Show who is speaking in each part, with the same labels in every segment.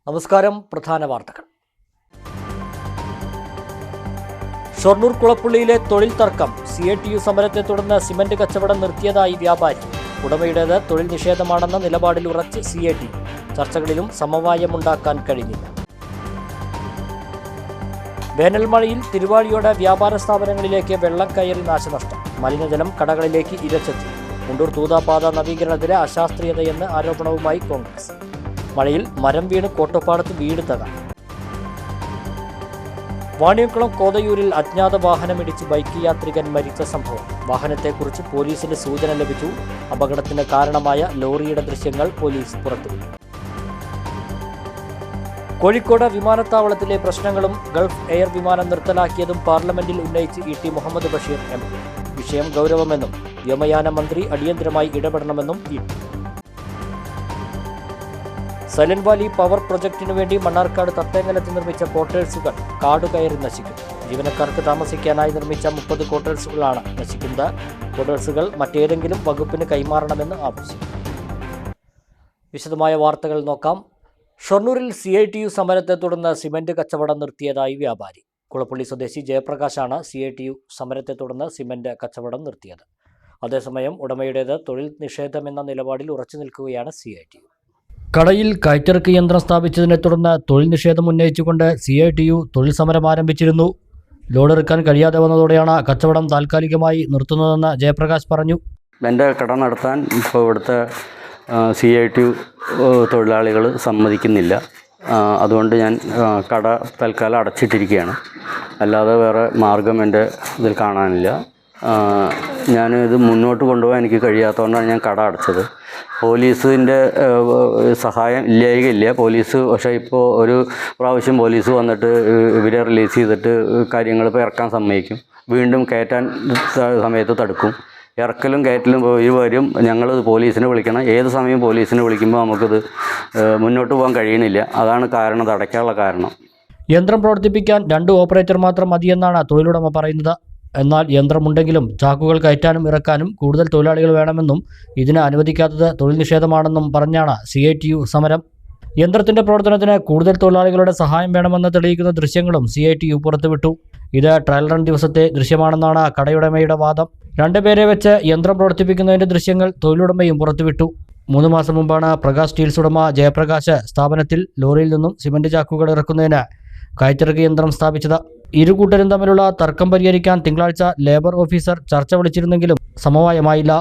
Speaker 1: നമസ്കാരം. പ്രധാന വാർത്തകൾ. ഷൊർണൂർ കുളപ്പുള്ളിയിലെ തൊഴിൽ തർക്കം. CITU സമരത്തെ തുടർന്ന് സിമന്റ് കച്ചവടം നിർത്തിയതായി വ്യാപാരി. ഉടമയുടേത് തൊഴിൽ നിഷേധമാണെന്ന നിലപാടിൽ ഉറച്ച് CITU. ചർച്ചകളിലും സമവായമുണ്ടാക്കാൻ കഴിഞ്ഞില്ല. വേനൽമഴയിൽ തിരുവാഴിയോട് വ്യാപാര സ്ഥാപനങ്ങളിലേക്ക് വെള്ളം കയറി നാശനഷ്ടം. മലിനജലം കടകളിലേക്ക് ഇരച്ചെത്തി. മുണ്ടൂർ തൂതാപാത നവീകരണത്തിലെ അശാസ്ത്രീയതയെന്ന് ആരോപണവുമായി കോൺഗ്രസ്. മഴയിൽ മരം വീണ് കോട്ടപ്പാടത്ത് വീട് തകർന്നു. വാണിയംകുളം കോതയൂരിൽ അജ്ഞാത വാഹനമിടിച്ച് ബൈക്ക് യാത്രികൻ മരിച്ച സംഭവം. വാഹനത്തെക്കുറിച്ച് പോലീസിന് സൂചന ലഭിച്ചു. അപകടത്തിന് കാരണമായ ലോറിയുടെ ദൃശ്യങ്ങൾ പോലീസ് പുറത്തുവിട്ടു. കോഴിക്കോട് വിമാനത്താവളത്തിലെ പ്രശ്നങ്ങളും ഗൾഫ് എയർ വിമാനം നിർത്തലാക്കിയതും പാർലമെന്റിൽ ഉന്നയിച്ച് ET മുഹമ്മദ് ബഷീർ MP. വിഷയം ഗൗരവമെന്നും വ്യോമയാന മന്ത്രി അടിയന്തരമായി ഇടപെടണമെന്നും ET. സൈലന്റ് വാലി പവർ പ്രൊജക്ടിനു വേണ്ടി മണ്ണാർക്കാട് തത്തേങ്ങലത്ത് നിർമ്മിച്ച ക്വാർട്ടേഴ്സുകൾ കാടുകയറി നശിക്കും. ജീവനക്കാർക്ക് താമസിക്കാനായി നിർമ്മിച്ച 30 ക്വാർട്ടേഴ്സുകളാണ് നശിക്കുന്നത്. ക്വാർട്ടേഴ്സുകൾ മറ്റേതെങ്കിലും വകുപ്പിന് കൈമാറണമെന്ന് ആവശ്യം. വിശദമായ വാർത്തകൾ നോക്കാം. ഷൊർണൂരിൽ CITU സമരത്തെ തുടർന്ന് സിമന്റ് കച്ചവടം നിർത്തിയതായി വ്യാപാരി. കുളപ്പള്ളി സ്വദേശി ജയപ്രകാശാണ് CITU സമരത്തെ തുടർന്ന് സിമന്റ് കച്ചവടം നിർത്തിയത്. അതേസമയം ഉടമയുടേത് തൊഴിൽ നിഷേധമെന്ന നിലപാടിൽ ഉറച്ചു നിൽക്കുകയാണ് CITU. കടയിൽ കയറ്റിറക്ക് യന്ത്രം സ്ഥാപിച്ചതിനെ തുടർന്ന് തൊഴിൽ നിഷേധം ഉന്നയിച്ചുകൊണ്ട് CITU തൊഴിൽ സമരം ആരംഭിച്ചിരുന്നു. ലോഡെടുക്കാൻ കഴിയാതെ വന്നതോടെയാണ് കച്ചവടം താൽക്കാലികമായി നിർത്തുന്നതെന്ന് ജയപ്രകാശ് പറഞ്ഞു.
Speaker 2: എൻ്റെ കട നടത്താൻ ഇപ്പോൾ ഇവിടുത്തെ CITU തൊഴിലാളികൾ സമ്മതിക്കുന്നില്ല. അതുകൊണ്ട് ഞാൻ കട തൽക്കാലം അടച്ചിട്ടിരിക്കുകയാണ്. അല്ലാതെ വേറെ മാർഗം എൻ്റെ ഇതിൽ കാണാനില്ല. ഞാനിത് മുന്നോട്ട് കൊണ്ടുപോകാൻ എനിക്ക് കഴിയാത്തതുകൊണ്ടാണ് ഞാൻ കട അടച്ചത്. പോലീസിൻ്റെ സഹായം ഇല്ലായികയില്ല. പോലീസ് പക്ഷേ ഇപ്പോൾ ഒരു പ്രാവശ്യം പോലീസ് വന്നിട്ട് ഇവരെ റിലീസ് ചെയ്തിട്ട് കാര്യങ്ങൾ ഇപ്പോൾ ഇറക്കാൻ സമ്മതിക്കും. വീണ്ടും കയറ്റാൻ സമയത്ത് തടുക്കും. ഇറക്കലും കയറ്റലും വരും. ഞങ്ങൾ പോലീസിനെ വിളിക്കണം. ഏത് സമയം പോലീസിനെ വിളിക്കുമ്പോൾ നമുക്കിത് മുന്നോട്ട് പോകാൻ കഴിയണില്ല. അതാണ് കാരണം, ഇത് അടയ്ക്കാനുള്ള കാരണം.
Speaker 1: യന്ത്രം പ്രവർത്തിപ്പിക്കാൻ 2 ഓപ്പറേറ്റർ മാത്രം മതിയെന്നാണ് തൊഴിലുടമ പറയുന്നത്. എന്നാൽ യന്ത്രമുണ്ടെങ്കിലും ചാക്കുകൾ കയറ്റാനും ഇറക്കാനും കൂടുതൽ തൊഴിലാളികൾ വേണമെന്നും ഇതിന് അനുവദിക്കാത്തത് തൊഴിൽ നിഷേധമാണെന്നും പറഞ്ഞാണ് CITU സമരം. യന്ത്രത്തിന്റെ പ്രവർത്തനത്തിന് കൂടുതൽ തൊഴിലാളികളുടെ സഹായം വേണമെന്ന് തെളിയിക്കുന്ന ദൃശ്യങ്ങളും CITU പുറത്തുവിട്ടു. ഇത് ട്രയൽ റൺ ദിവസത്തെ ദൃശ്യമാണെന്നാണ് കടയുടമയുടെ വാദം. 2 പേരെ വെച്ച് യന്ത്രം പ്രവർത്തിപ്പിക്കുന്നതിന്റെ ദൃശ്യങ്ങൾ തൊഴിലുടമയും പുറത്തുവിട്ടു. 3 മാസം മുമ്പാണ് പ്രകാശ് സ്റ്റീൽസ് ഉടമ ജയപ്രകാശ് സ്ഥാപനത്തിൽ ലോറിയിൽ നിന്നും സിമന്റ് ചാക്കുകൾ ഇറക്കുന്നതിന് കയറ്റിറക്ക് യന്ത്രം സ്ഥാപിച്ചത്. ഇരുകൂട്ടരും തമ്മിലുള്ള തർക്കം പരിഹരിക്കാൻ തിങ്കളാഴ്ച ലേബർ ഓഫീസർ ചർച്ച വിളിച്ചിരുന്നെങ്കിലും സമവായമായില്ല.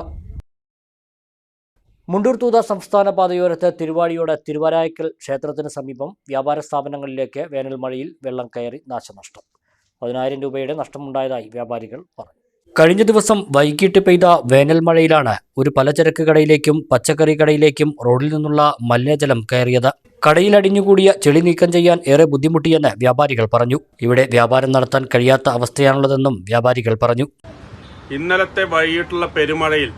Speaker 1: മുണ്ടൂർ തൂത സംസ്ഥാന പാതയോരത്ത് തിരുവാഴിയോട് തിരുവരായ്ക്കൽ ക്ഷേത്രത്തിന് സമീപം വ്യാപാര സ്ഥാപനങ്ങളിലേക്ക് വേനൽ മഴയിൽ വെള്ളം കയറി നാശനഷ്ടം. 10,000 രൂപയുടെ നഷ്ടമുണ്ടായതായി വ്യാപാരികൾ പറഞ്ഞു. കഴിഞ്ഞ ദിവസം വൈകിട്ട് പെയ്ത വേനൽ മഴയിലാണ് ഒരു പലചരക്ക് കടയിലേക്കും പച്ചക്കറി കടയിലേക്കും റോഡിൽ നിന്നുള്ള മലിനജലം കയറിയത്. കടയിൽ അടിഞ്ഞുകൂടിയ ചെളി നീക്കം ചെയ്യാൻ ഏറെ ബുദ്ധിമുട്ടിയെന്ന് വ്യാപാരികൾ പറഞ്ഞു. ഇവിടെ വ്യാപാരം നടത്താൻ കഴിയാത്ത അവസ്ഥയാണുള്ളതെന്നും വ്യാപാരികൾ പറഞ്ഞു.
Speaker 3: ഇന്നലത്തെ വൈകിട്ടുള്ള പെരുമഴയിൽ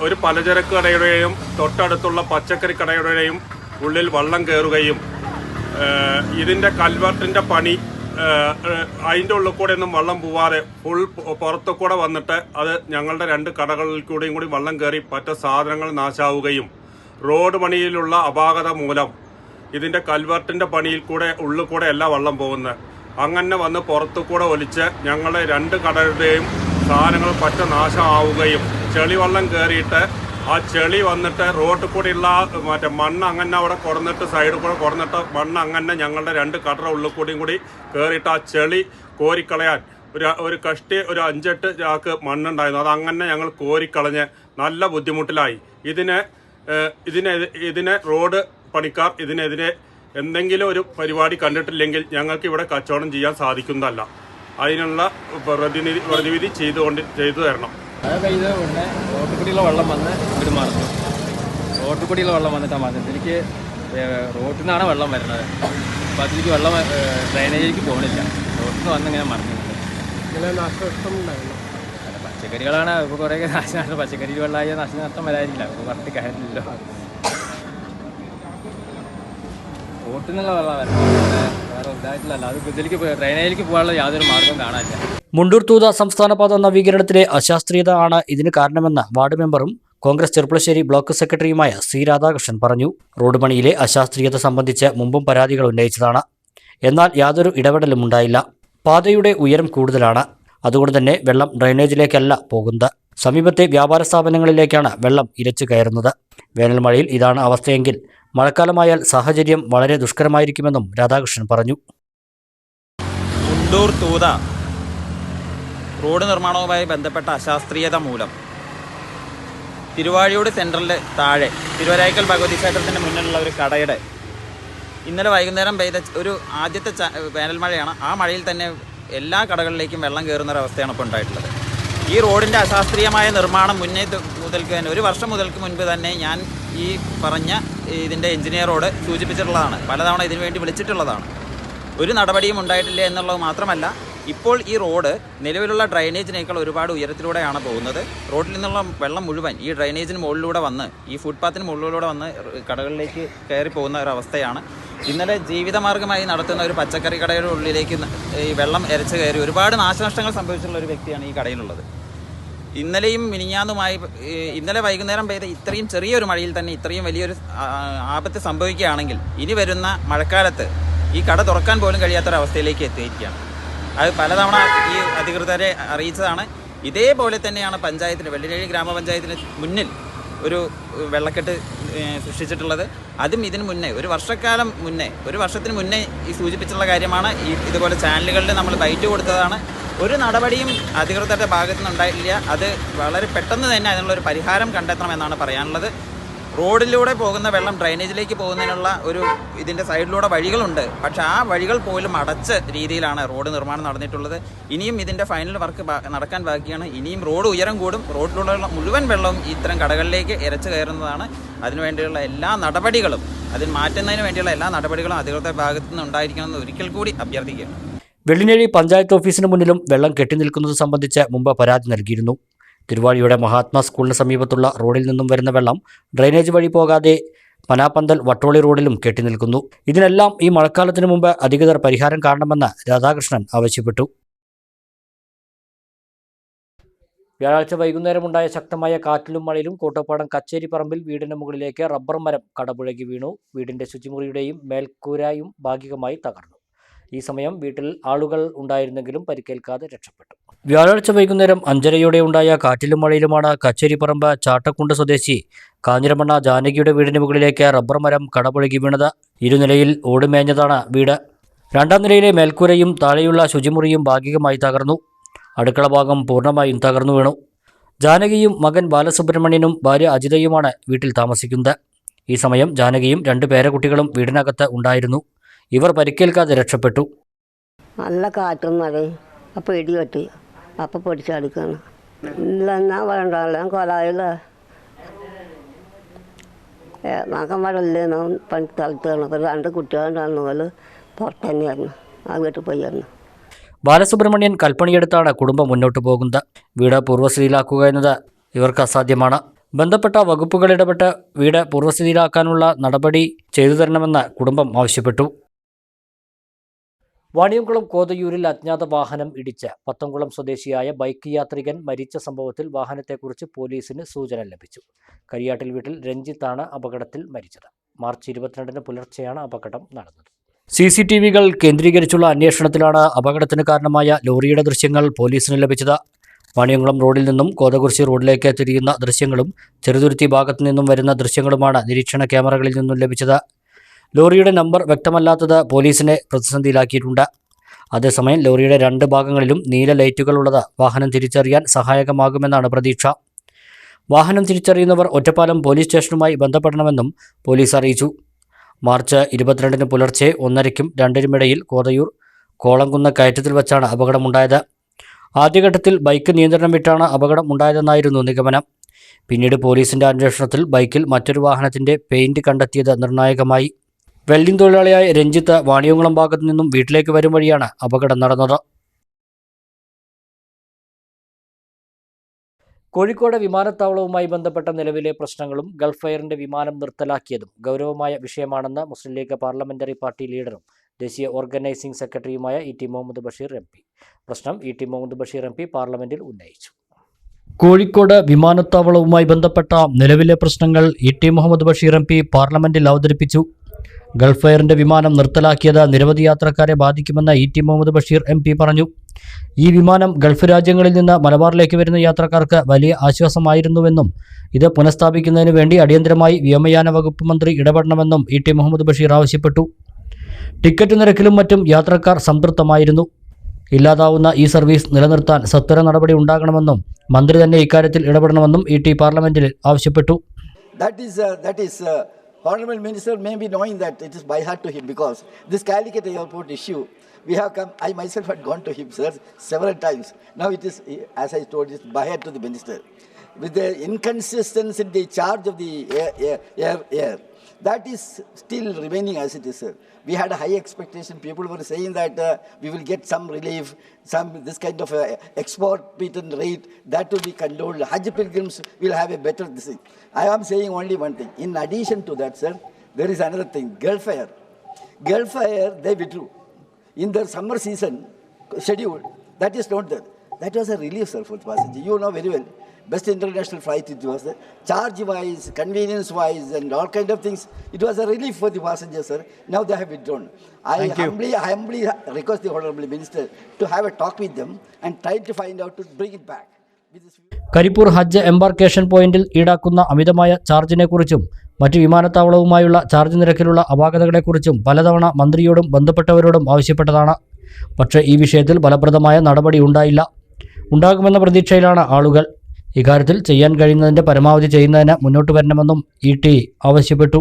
Speaker 3: ഒരു പലചരക്ക് കടയുടെയും തൊട്ടടുത്തുള്ള പച്ചക്കറി കടയുടെയും ഉള്ളിൽ വെള്ളം കയറുകയും ഇതിൻ്റെ കൽവർട്ടിൻ്റെ പണി അതിൻ്റെ ഉള്ളിൽ കൂടെ ഒന്നും വെള്ളം പോവാതെ ഫുൾ പുറത്തു കൂടെ വന്നിട്ട് അത് ഞങ്ങളുടെ 2 കടകളിൽ കൂടെയും കൂടി വെള്ളം കയറി പറ്റ സാധനങ്ങൾ നാശാവുകയും റോഡ് പണിയിലുള്ള അപാകത മൂലം ഇതിൻ്റെ കൽവർട്ടിൻ്റെ പണിയിൽ കൂടെ ഉള്ളിൽ കൂടെ അല്ല വെള്ളം പോകുന്നത്. അങ്ങനെ വന്ന് പുറത്തു കൂടെ ഒലിച്ച് ഞങ്ങളുടെ 2 കടകളുടെയും സാധനങ്ങൾ പറ്റ നാശമാവുകയും ചെളി വെള്ളം കയറിയിട്ട് ആ ചെളി വന്നിട്ട് റോഡിൽ കൂടെയുള്ള മറ്റേ മണ്ണ് അങ്ങനെ അവിടെ കുറന്നിട്ട് സൈഡിൽ കൂടെ കുറന്നിട്ട് മണ്ണ് അങ്ങനെ ഞങ്ങളുടെ 2 കടയുടെ ഉള്ളിൽ കൂടിയും കൂടി കയറിയിട്ട് ആ ചെളി കോരിക്കളയാൻ ഒരു കഷ്ടി ഒരു 5-8 ചാക്ക് മണ്ണുണ്ടായിരുന്നു. അതങ്ങനെ ഞങ്ങൾ കോരിക്കളഞ്ഞ് നല്ല ബുദ്ധിമുട്ടിലായി. ഇതിനെ റോഡ് പണിക്കാർ ഇതിനെതിരെ എന്തെങ്കിലും ഒരു പരിപാടി കണ്ടിട്ടില്ലെങ്കിൽ ഞങ്ങൾക്ക് ഇവിടെ കച്ചവടം ചെയ്യാൻ സാധിക്കുന്നതല്ല. അതിനുള്ള പ്രതിവിധി ചെയ്തു തരണം.
Speaker 4: മഴ പെയ്ത് ഉടനെ റോഡിൽ കൂടിയുള്ള വെള്ളം വന്ന് ഇവർ മറിഞ്ഞു. റോഡിൽ കൂടിയുള്ള വെള്ളം വന്നിട്ടാണ് മറിഞ്ഞത്. എനിക്ക് റോഡിൽ നിന്നാണ് വെള്ളം വരുന്നത്. അപ്പോൾ അതിലേക്ക് വെള്ളം ഡ്രൈനേജിലേക്ക് പോകണില്ല. റോഡിൽ നിന്ന് വന്നിങ്ങനെ മറിഞ്ഞിട്ടുണ്ട്. ഇങ്ങനെ നാശനഷ്ടമുണ്ടായിരുന്നു. അല്ല, പച്ചക്കറികളാണ് ഇപ്പോൾ കുറേ നാശനഷ്ടം. പച്ചക്കറി വെള്ളമായ നാശനഷ്ടം വരാനില്ല. ഇപ്പോൾ പറഞ്ഞിട്ട് കാര്യമില്ലല്ലോ. റോട്ടിൽ നിന്നുള്ള വെള്ളം വരുന്നത് വേറെ ഇതായിട്ടില്ല. അത് ഇതിലേക്ക് ഡ്രൈനേജിലേക്ക് പോകാനുള്ള യാതൊരു മാർഗവും കാണാനില്ല.
Speaker 1: മുണ്ടൂർ തൂത സംസ്ഥാന പാത നവീകരണത്തിലെ അശാസ്ത്രീയത ആണ് ഇതിന് കാരണമെന്ന് വാർഡ് മെമ്പറും കോൺഗ്രസ് ചെർപ്പുളശ്ശേരി ബ്ലോക്ക് സെക്രട്ടറിയുമായ സി രാധാകൃഷ്ണൻ പറഞ്ഞു. റോഡ് പണിയിലെ അശാസ്ത്രീയത സംബന്ധിച്ച് മുമ്പും പരാതികൾ ഉന്നയിച്ചതാണ്. എന്നാൽ യാതൊരു ഇടപെടലും ഉണ്ടായില്ല. പാതയുടെ ഉയരം കൂടുതലാണ്. അതുകൊണ്ട് തന്നെ വെള്ളം ഡ്രെയിനേജിലേക്കല്ല പോകുന്നത്. സമീപത്തെ വ്യാപാര സ്ഥാപനങ്ങളിലേക്കാണ് വെള്ളം ഇരച്ചു കയറുന്നത്. വേനൽ മഴയിൽ ഇതാണ് അവസ്ഥയെങ്കിൽ മഴക്കാലമായാൽ സാഹചര്യം വളരെ ദുഷ്കരമായിരിക്കുമെന്നും രാധാകൃഷ്ണൻ പറഞ്ഞു.
Speaker 5: മുണ്ടൂർ തൂത റോഡ് നിർമ്മാണവുമായി ബന്ധപ്പെട്ട അശാസ്ത്രീയത മൂലം തിരുവാഴിയോട് സെൻട്രലിൻ്റെ താഴെ തിരുവരായ്ക്കൽ ഭഗവതി ക്ഷേത്രത്തിൻ്റെ മുന്നിലുള്ള ഒരു കടയുടെ ഇന്നലെ വൈകുന്നേരം പെയ്ത ഒരു ആദ്യത്തെ വേനൽ മഴയാണ്. ആ മഴയിൽ തന്നെ എല്ലാ കടകളിലേക്കും വെള്ളം കയറുന്നൊരവസ്ഥയാണ് ഇപ്പോൾ ഉണ്ടായിട്ടുള്ളത്. ഈ റോഡിൻ്റെ അശാസ്ത്രീയമായ നിർമ്മാണം മുന്നേ മുതൽക്ക് തന്നെ ഒരു വർഷം മുതൽക്ക് മുൻപ് തന്നെ ഞാൻ ഈ പറഞ്ഞ ഇതിൻ്റെ എഞ്ചിനീയറോട് സൂചിപ്പിച്ചിട്ടുള്ളതാണ്. പലതവണ ഇതിനു വേണ്ടി വിളിച്ചിട്ടുള്ളതാണ്. ഒരു നടപടിയും ഉണ്ടായിട്ടില്ല എന്നുള്ളത് മാത്രമല്ല, ഇപ്പോൾ ഈ റോഡ് നിലവിലുള്ള ഡ്രൈനേജിനേക്കാൾ ഒരുപാട് ഉയരത്തിലൂടെയാണ് പോകുന്നത്. റോഡിൽ നിന്നുള്ള വെള്ളം മുഴുവൻ ഈ ഡ്രൈനേജിന് മുകളിലൂടെ വന്ന് ഈ ഫുട്പാത്തിന് മുകളിലൂടെ വന്ന് കടകളിലേക്ക് കയറി പോകുന്ന ഒരവസ്ഥയാണ്. ഇന്നലെ ജീവിതമാർഗ്ഗമായി നടത്തുന്ന ഒരു പച്ചക്കറി കടയുടെ ഉള്ളിലേക്ക് ഈ വെള്ളം എരച്ച് കയറി ഒരുപാട് നാശനഷ്ടങ്ങൾ സംഭവിച്ചിട്ടുള്ള ഒരു വ്യക്തിയാണ് ഈ കടയിലുള്ളത്. ഇന്നലെയും മിനിഞ്ഞാന്നുമായി ഇന്നലെ വൈകുന്നേരം പെയ്ത ഇത്രയും ചെറിയൊരു മഴയിൽ തന്നെ ഇത്രയും വലിയൊരു ആപത്ത് സംഭവിക്കുകയാണെങ്കിൽ ഇനി വരുന്ന മഴക്കാലത്ത് ഈ കട തുറക്കാൻ പോലും കഴിയാത്തൊരവസ്ഥയിലേക്ക് എത്തിയിരിക്കുകയാണ്. അത് പലതവണ ഈ അധികൃതരെ അറിയിച്ചതാണ്. ഇതേപോലെ തന്നെയാണ് പഞ്ചായത്തിന് വെള്ളിനേഴി ഗ്രാമപഞ്ചായത്തിന് മുന്നിൽ ഒരു വെള്ളക്കെട്ട് സൃഷ്ടിച്ചിട്ടുള്ളത്. അതും ഇതിന് മുന്നേ ഒരു വർഷത്തിന് മുന്നേ ഈ സൂചിപ്പിച്ചിട്ടുള്ള കാര്യമാണ്. ഇതുപോലെ ചാനലുകളിൽ നമ്മൾ ബൈറ്റ് കൊടുത്തതാണ്. ഒരു നടപടിയും അധികൃതരുടെ ഭാഗത്തു നിന്നുണ്ടായിട്ടില്ല. അത് വളരെ പെട്ടെന്ന് തന്നെ അതിനുള്ളൊരു പരിഹാരം കണ്ടെത്തണമെന്നാണ് പറയാനുള്ളത്. റോഡിലൂടെ പോകുന്ന വെള്ളം ഡ്രൈനേജിലേക്ക് പോകുന്നതിനുള്ള ഇതിൻ്റെ സൈഡിലൂടെ വഴികളുണ്ട്. പക്ഷേ ആ വഴികൾ പോലും അടച്ച രീതിയിലാണ് റോഡ് നിർമ്മാണം നടന്നിട്ടുള്ളത്. ഇനിയും ഇതിൻ്റെ ഫൈനൽ വർക്ക് നടക്കാൻ ബാക്കിയാണ്. ഇനിയും റോഡ് ഉയരം കൂടും. റോഡിലുള്ള മുഴുവൻ വെള്ളവും ഇത്തരം കടകളിലേക്ക് ഇരച്ചു കയറുന്നതാണ്. അതിനുവേണ്ടിയുള്ള എല്ലാ നടപടികളും അതിന് മാറ്റുന്നതിന് വേണ്ടിയുള്ള എല്ലാ നടപടികളും അധികൃതരുടെ ഭാഗത്തു നിന്ന് ഉണ്ടായിരിക്കണമെന്ന് ഒരിക്കൽ കൂടി അഭ്യർത്ഥിക്കുകയാണ്.
Speaker 1: വെള്ളിനേഴി പഞ്ചായത്ത് ഓഫീസിന് മുന്നിലും വെള്ളം കെട്ടിനിൽക്കുന്നത് സംബന്ധിച്ച് മുമ്പ് പരാതി നൽകിയിരുന്നു. തിരുവാഴിയുടെ മഹാത്മാ സ്കൂളിന് സമീപത്തുള്ള റോഡിൽ നിന്നും വരുന്ന വെള്ളം ഡ്രെയിനേജ് വഴി പോകാതെ പനാപ്പന്തൽ വട്ടോളി റോഡിലും കെട്ടിനിൽക്കുന്നു. ഇതിനെല്ലാം ഈ മഴക്കാലത്തിനു മുമ്പ് അധികൃതർ പരിഹാരം കാണണമെന്ന് രാധാകൃഷ്ണൻ ആവശ്യപ്പെട്ടു. വ്യാഴാഴ്ച വൈകുന്നേരമുണ്ടായ ശക്തമായ കാറ്റിലും മഴയിലും കോട്ടപ്പാടം കച്ചേരിപ്പറമ്പിൽ വീടിന് മുകളിലേക്ക് റബ്ബർ മരം കടപുഴകി വീണു. വീടിന്റെ ശുചിമുറിയുടെയും മേൽക്കൂരയും ഭാഗികമായി തകർന്നു. ഈ സമയം വീട്ടിൽ ആളുകൾ ഉണ്ടായിരുന്നെങ്കിലും പരിക്കേൽക്കാതെ രക്ഷപ്പെട്ടു. വ്യാഴാഴ്ച വൈകുന്നേരം 5:30 ഉണ്ടായ കാറ്റിലും മഴയിലുമാണ് കച്ചേരിപ്പറമ്പ് ചാട്ടക്കുണ്ട് സ്വദേശി കാഞ്ഞിരമണ്ണ ജാനകിയുടെ വീടിന് മുകളിലേക്ക് റബ്ബർ മരം കടപുഴകി വീണത്. ഇരുനിലയിൽ ഓടുമേഞ്ഞതാണ് വീട്. 2ാം നിലയിലെ മേൽക്കൂരയും താഴെയുള്ള ശുചിമുറിയും ഭാഗികമായി തകർന്നു. അടുക്കള ഭാഗം പൂർണ്ണമായും തകർന്നു വീണു. ജാനകിയും മകൻ ബാലസുബ്രഹ്മണ്യനും ഭാര്യ അജിതയുമാണ് വീട്ടിൽ താമസിക്കുന്നത്. ഈ സമയം ജാനകിയും 2 പേരക്കുട്ടികളും വീടിനകത്ത് ഉണ്ടായിരുന്നു. ഇവർ പരിക്കേൽക്കാതെ രക്ഷപ്പെട്ടു.
Speaker 6: നല്ല കാറ്റും മഴയും അപ്പോൾ ഇടി വെട്ടി അപ്പോൾ പൊടിച്ചെടുക്കണം. ഇല്ലെന്നാ വേണ്ടല്ലോ കൊലായില്ല മകൻ വരല്ലേന്നോ പണി സ്ഥലത്താണ്. അപ്പോൾ 2 കുട്ടികളുണ്ടായിരുന്നു. പോലെ പുറത്ത് തന്നെയായിരുന്നു. ആ വീട്ടിൽ പോയിരുന്നു.
Speaker 1: ബാലസുബ്രഹ്മണ്യൻ കൽപ്പണിയെടുത്താണ് കുടുംബം മുന്നോട്ട് പോകുന്നത്. വീട് പൂർവ്വസ്ഥിതിയിലാക്കുക എന്നത് ഇവർക്ക് അസാധ്യമാണ്. ബന്ധപ്പെട്ട വകുപ്പുകൾ ഇടപെട്ട് വീട് പൂർവ്വസ്ഥിതിയിലാക്കാനുള്ള നടപടി ചെയ്തു തരണമെന്ന് കുടുംബം ആവശ്യപ്പെട്ടു. വാണിയംകുളം കോതയൂരിൽ അജ്ഞാത വാഹനം ഇടിച്ച് പത്തംകുളം സ്വദേശിയായ ബൈക്ക് യാത്രികൻ മരിച്ച സംഭവത്തിൽ വാഹനത്തെക്കുറിച്ച് പോലീസിന് സൂചന ലഭിച്ചു. കരിയാട്ടിൽ വീട്ടിൽ രഞ്ജിത്താണ് അപകടത്തിൽ മരിച്ചത്. മാർച്ച് 22 പുലർച്ചെയാണ് അപകടം നടന്നത്. CCTVകൾ കേന്ദ്രീകരിച്ചുള്ള അന്വേഷണത്തിലാണ് അപകടത്തിന് കാരണമായ ലോറിയുടെ ദൃശ്യങ്ങൾ പോലീസിന് ലഭിച്ചത്. വാണിയംകുളം റോഡിൽ നിന്നും കോതകുറിശി റോഡിലേക്ക് തിരിയുന്ന ദൃശ്യങ്ങളും ചെറുതുരുത്തി ഭാഗത്തു നിന്നും വരുന്ന ദൃശ്യങ്ങളുമാണ് നിരീക്ഷണ ക്യാമറകളിൽ നിന്നും ലഭിച്ചത്. ലോറിയുടെ നമ്പർ വ്യക്തമല്ലാത്തത് പോലീസിനെ പ്രതിസന്ധിയിലാക്കിയിട്ടുണ്ട്. അതേസമയം ലോറിയുടെ 2 ഭാഗങ്ങളിലും നീല ലൈറ്റുകളുള്ളത് വാഹനം തിരിച്ചറിയാൻ സഹായകമാകുമെന്നാണ് പ്രതീക്ഷ. വാഹനം തിരിച്ചറിയുന്നവർ ഒറ്റപ്പാലം പോലീസ് സ്റ്റേഷനുമായി ബന്ധപ്പെടണമെന്നും പോലീസ് അറിയിച്ചു. മാർച്ച് 22 പുലർച്ചെ 1:30-നും 2:00-നും ഇടയിൽ കോതയൂർ കോളംകുന്ന കയറ്റത്തിൽ വച്ചാണ് അപകടമുണ്ടായത്. ആദ്യഘട്ടത്തിൽ ബൈക്ക് നിയന്ത്രണം വിട്ടാണ് അപകടം ഉണ്ടായതെന്നായിരുന്നു നിഗമനം. പിന്നീട് പോലീസിന്റെ അന്വേഷണത്തിൽ ബൈക്കിൽ മറ്റൊരു വാഹനത്തിന്റെ പെയിന്റ് കണ്ടെത്തിയത് നിർണായകമായി. വെൽഡിംഗ് തൊഴിലാളിയായ രഞ്ജിത്ത് വാണിയംകുളം ഭാഗത്തു നിന്നും വീട്ടിലേക്ക് വരും വഴിയാണ് അപകടം നടന്നത്. കോഴിക്കോട് വിമാനത്താവളവുമായി ബന്ധപ്പെട്ട നിലവിലെ പ്രശ്നങ്ങളും ഗൾഫ് എയറിന്റെ വിമാനം നിർത്തലാക്കിയതും ഗൗരവമായ വിഷയമാണെന്ന് മുസ്ലിം ലീഗ് പാർലമെന്ററി പാർട്ടി ലീഡറും ദേശീയ ഓർഗനൈസിംഗ് സെക്രട്ടറിയുമായ ഇ.ടി. മുഹമ്മദ് ബഷീർ MP. പ്രശ്നം ഇ.ടി. മുഹമ്മദ് ബഷീർ MP പാർലമെന്റിൽ ഉന്നയിച്ചു. കോഴിക്കോട് വിമാനത്താവളവുമായി ബന്ധപ്പെട്ട നിലവിലെ പ്രശ്നങ്ങൾ ഇ.ടി. മുഹമ്മദ് ബഷീർ എം.പി. പാർലമെന്റിൽ അവതരിപ്പിച്ചു. ഗൾഫ് എയറിന്റെ വിമാനം നിർത്തലാക്കിയത് നിരവധി യാത്രക്കാരെ ബാധിക്കുമെന്ന് ഇ.ടി. മുഹമ്മദ് ബഷീർ എം.പി. പറഞ്ഞു. ഈ വിമാനം ഗൾഫ് രാജ്യങ്ങളിൽ നിന്ന് മലബാറിലേക്ക് വരുന്ന യാത്രക്കാർക്ക് വലിയ ആശ്വാസമായിരുന്നുവെന്നും ഇത് പുനഃസ്ഥാപിക്കുന്നതിന് വേണ്ടി അടിയന്തരമായി വ്യോമയാന വകുപ്പ് മന്ത്രി ഇടപെടണമെന്നും ഇ.ടി. മുഹമ്മദ് ബഷീർ ആവശ്യപ്പെട്ടു. ടിക്കറ്റ് നിരക്കിലും മറ്റും യാത്രക്കാർ സംതൃപ്തമായിരുന്നു. ഇല്ലാതാവുന്ന ഈ സർവീസ് നിലനിർത്താൻ സത്വര നടപടി ഉണ്ടാകണമെന്നും മന്ത്രി തന്നെ ഇക്കാര്യത്തിൽ ഇടപെടണമെന്നും ഇ.ടി. പാർലമെന്റിൽ ആവശ്യപ്പെട്ടു.
Speaker 7: That is Honorable Minister may be knowing that it is by heart to him, because this Calicut airport issue, we have come, I myself had gone to him, sir, several times. Now it is, as I told you, by heart to the Minister. With the inconsistency in the charge of the air, that is still remaining as it is, sir. We had a high expectation. People were saying that we will get some relief, this kind of export patent rate, that will be controlled. Hajj pilgrims will have a better this thing. I am saying only one thing. In addition to that, sir, there is another thing. Gulf Air, they withdrew. In their summer season schedule, that is not there. That was a relief, sir, for the passenger. You know very well. Best international flight it was, charge-wise, convenience-wise, and all kind of things. It was a relief for the passengers, sir. Now they have withdrawn. I humbly request the Honourable Minister to have a talk with them and try to find out to bring it back.
Speaker 1: Karipur Hajj embarkation പോയിന്റിൽ ഈടാക്കുന്ന അമിതമായ ചാർജിനെക്കുറിച്ചും മറ്റ് വിമാനത്താവളവുമായുള്ള charge നിരക്കിലുള്ള അപാകതകളെക്കുറിച്ചും പലതവണ മന്ത്രിയോടും ബന്ധപ്പെട്ടവരോടും ആവശ്യപ്പെട്ടതാണ്. പക്ഷേ ഈ വിഷയത്തിൽ ഫലപ്രദമായ നടപടി ഉണ്ടാകുമെന്ന പ്രതീക്ഷയിലാണ് ആളുകൾ. ഇക്കാര്യത്തിൽ ചെയ്യാൻ കഴിയുന്നതിൻ്റെ പരമാവധി ചെയ്യുന്നതിന് മുന്നോട്ട് വരണമെന്നും ഇ.ടി. ആവശ്യപ്പെട്ടു.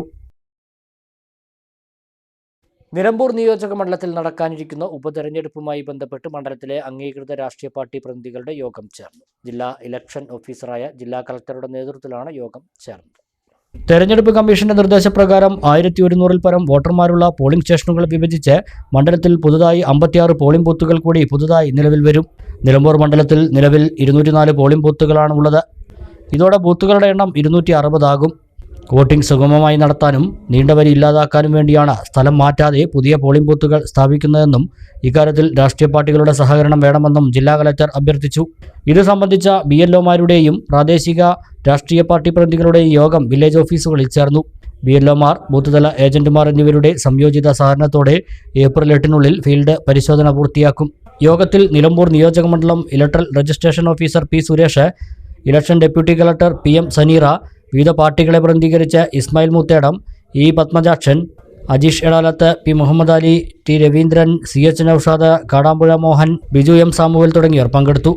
Speaker 1: നിലമ്പൂർ നിയോജക മണ്ഡലത്തിൽ നടക്കാനിരിക്കുന്ന ഉപതെരഞ്ഞെടുപ്പുമായി ബന്ധപ്പെട്ട് മണ്ഡലത്തിലെ അംഗീകൃത രാഷ്ട്രീയ പാർട്ടി പ്രതിനിധികളുടെ യോഗം ചേർന്നു. ജില്ലാ ഇലക്ഷൻ ഓഫീസറായ ജില്ലാ കളക്ടറുടെ നേതൃത്വത്തിലാണ് യോഗം ചേർന്നത്. തെരഞ്ഞെടുപ്പ് കമ്മീഷന്റെ നിർദ്ദേശപ്രകാരം 1100-ൽ പരം വോട്ടർമാരുള്ള പോളിംഗ് സ്റ്റേഷനുകൾ വിഭജിച്ച് മണ്ഡലത്തിൽ പുതുതായി 56 പോളിംഗ് ബൂത്തുകൾ കൂടി പുതുതായി നിലവിൽ വരും. നിലമ്പൂർ മണ്ഡലത്തിൽ നിലവിൽ 204 പോളിംഗ് ബൂത്തുകളാണ് ഉള്ളത്. ഇതോടെ ബൂത്തുകളുടെ എണ്ണം 260 ആകും. വോട്ടിംഗ് സുഗമമായി നടത്താനും നീണ്ടവരി ഇല്ലാതാക്കാനും വേണ്ടിയാണ് സ്ഥലം മാറ്റാതെ പുതിയ പോളിംഗ് ബൂത്തുകൾ സ്ഥാപിക്കുന്നതെന്നും ഇക്കാര്യത്തിൽ രാഷ്ട്രീയ പാർട്ടികളുടെ സഹകരണം വേണമെന്നും ജില്ലാ കലക്ടർ അഭ്യർത്ഥിച്ചു. ഇത് സംബന്ധിച്ച BLOമാരുടെയും പ്രാദേശിക രാഷ്ട്രീയ പാർട്ടി പ്രതിനിധികളുടെയും യോഗം വില്ലേജ് ഓഫീസുകളിൽ ചേർന്നു. BLOമാർ, ബൂത്ത് തല ഏജന്റുമാർ എന്നിവരുടെ സംയോജിത സഹകരണത്തോടെ ഏപ്രിൽ 8-നുള്ളിൽ ഫീൽഡ് പരിശോധന പൂർത്തിയാക്കും. യോഗത്തിൽ നിലമ്പൂർ നിയോജകമണ്ഡലം electoral registration officer P. Suresh, election deputy collector PM Saneera, വിവിധ പാർട്ടികളെ പ്രതിനിധീകരിച്ച് Ismail Moothedam, E. Padmajakshan, Ajeesh Edalath, P. Muhammad Ali, T. Raveendran, CH Noushad, Kadampuzha Mohan, Biju M. Samuel തുടങ്ങിയവർ പങ്കെടുത്തു.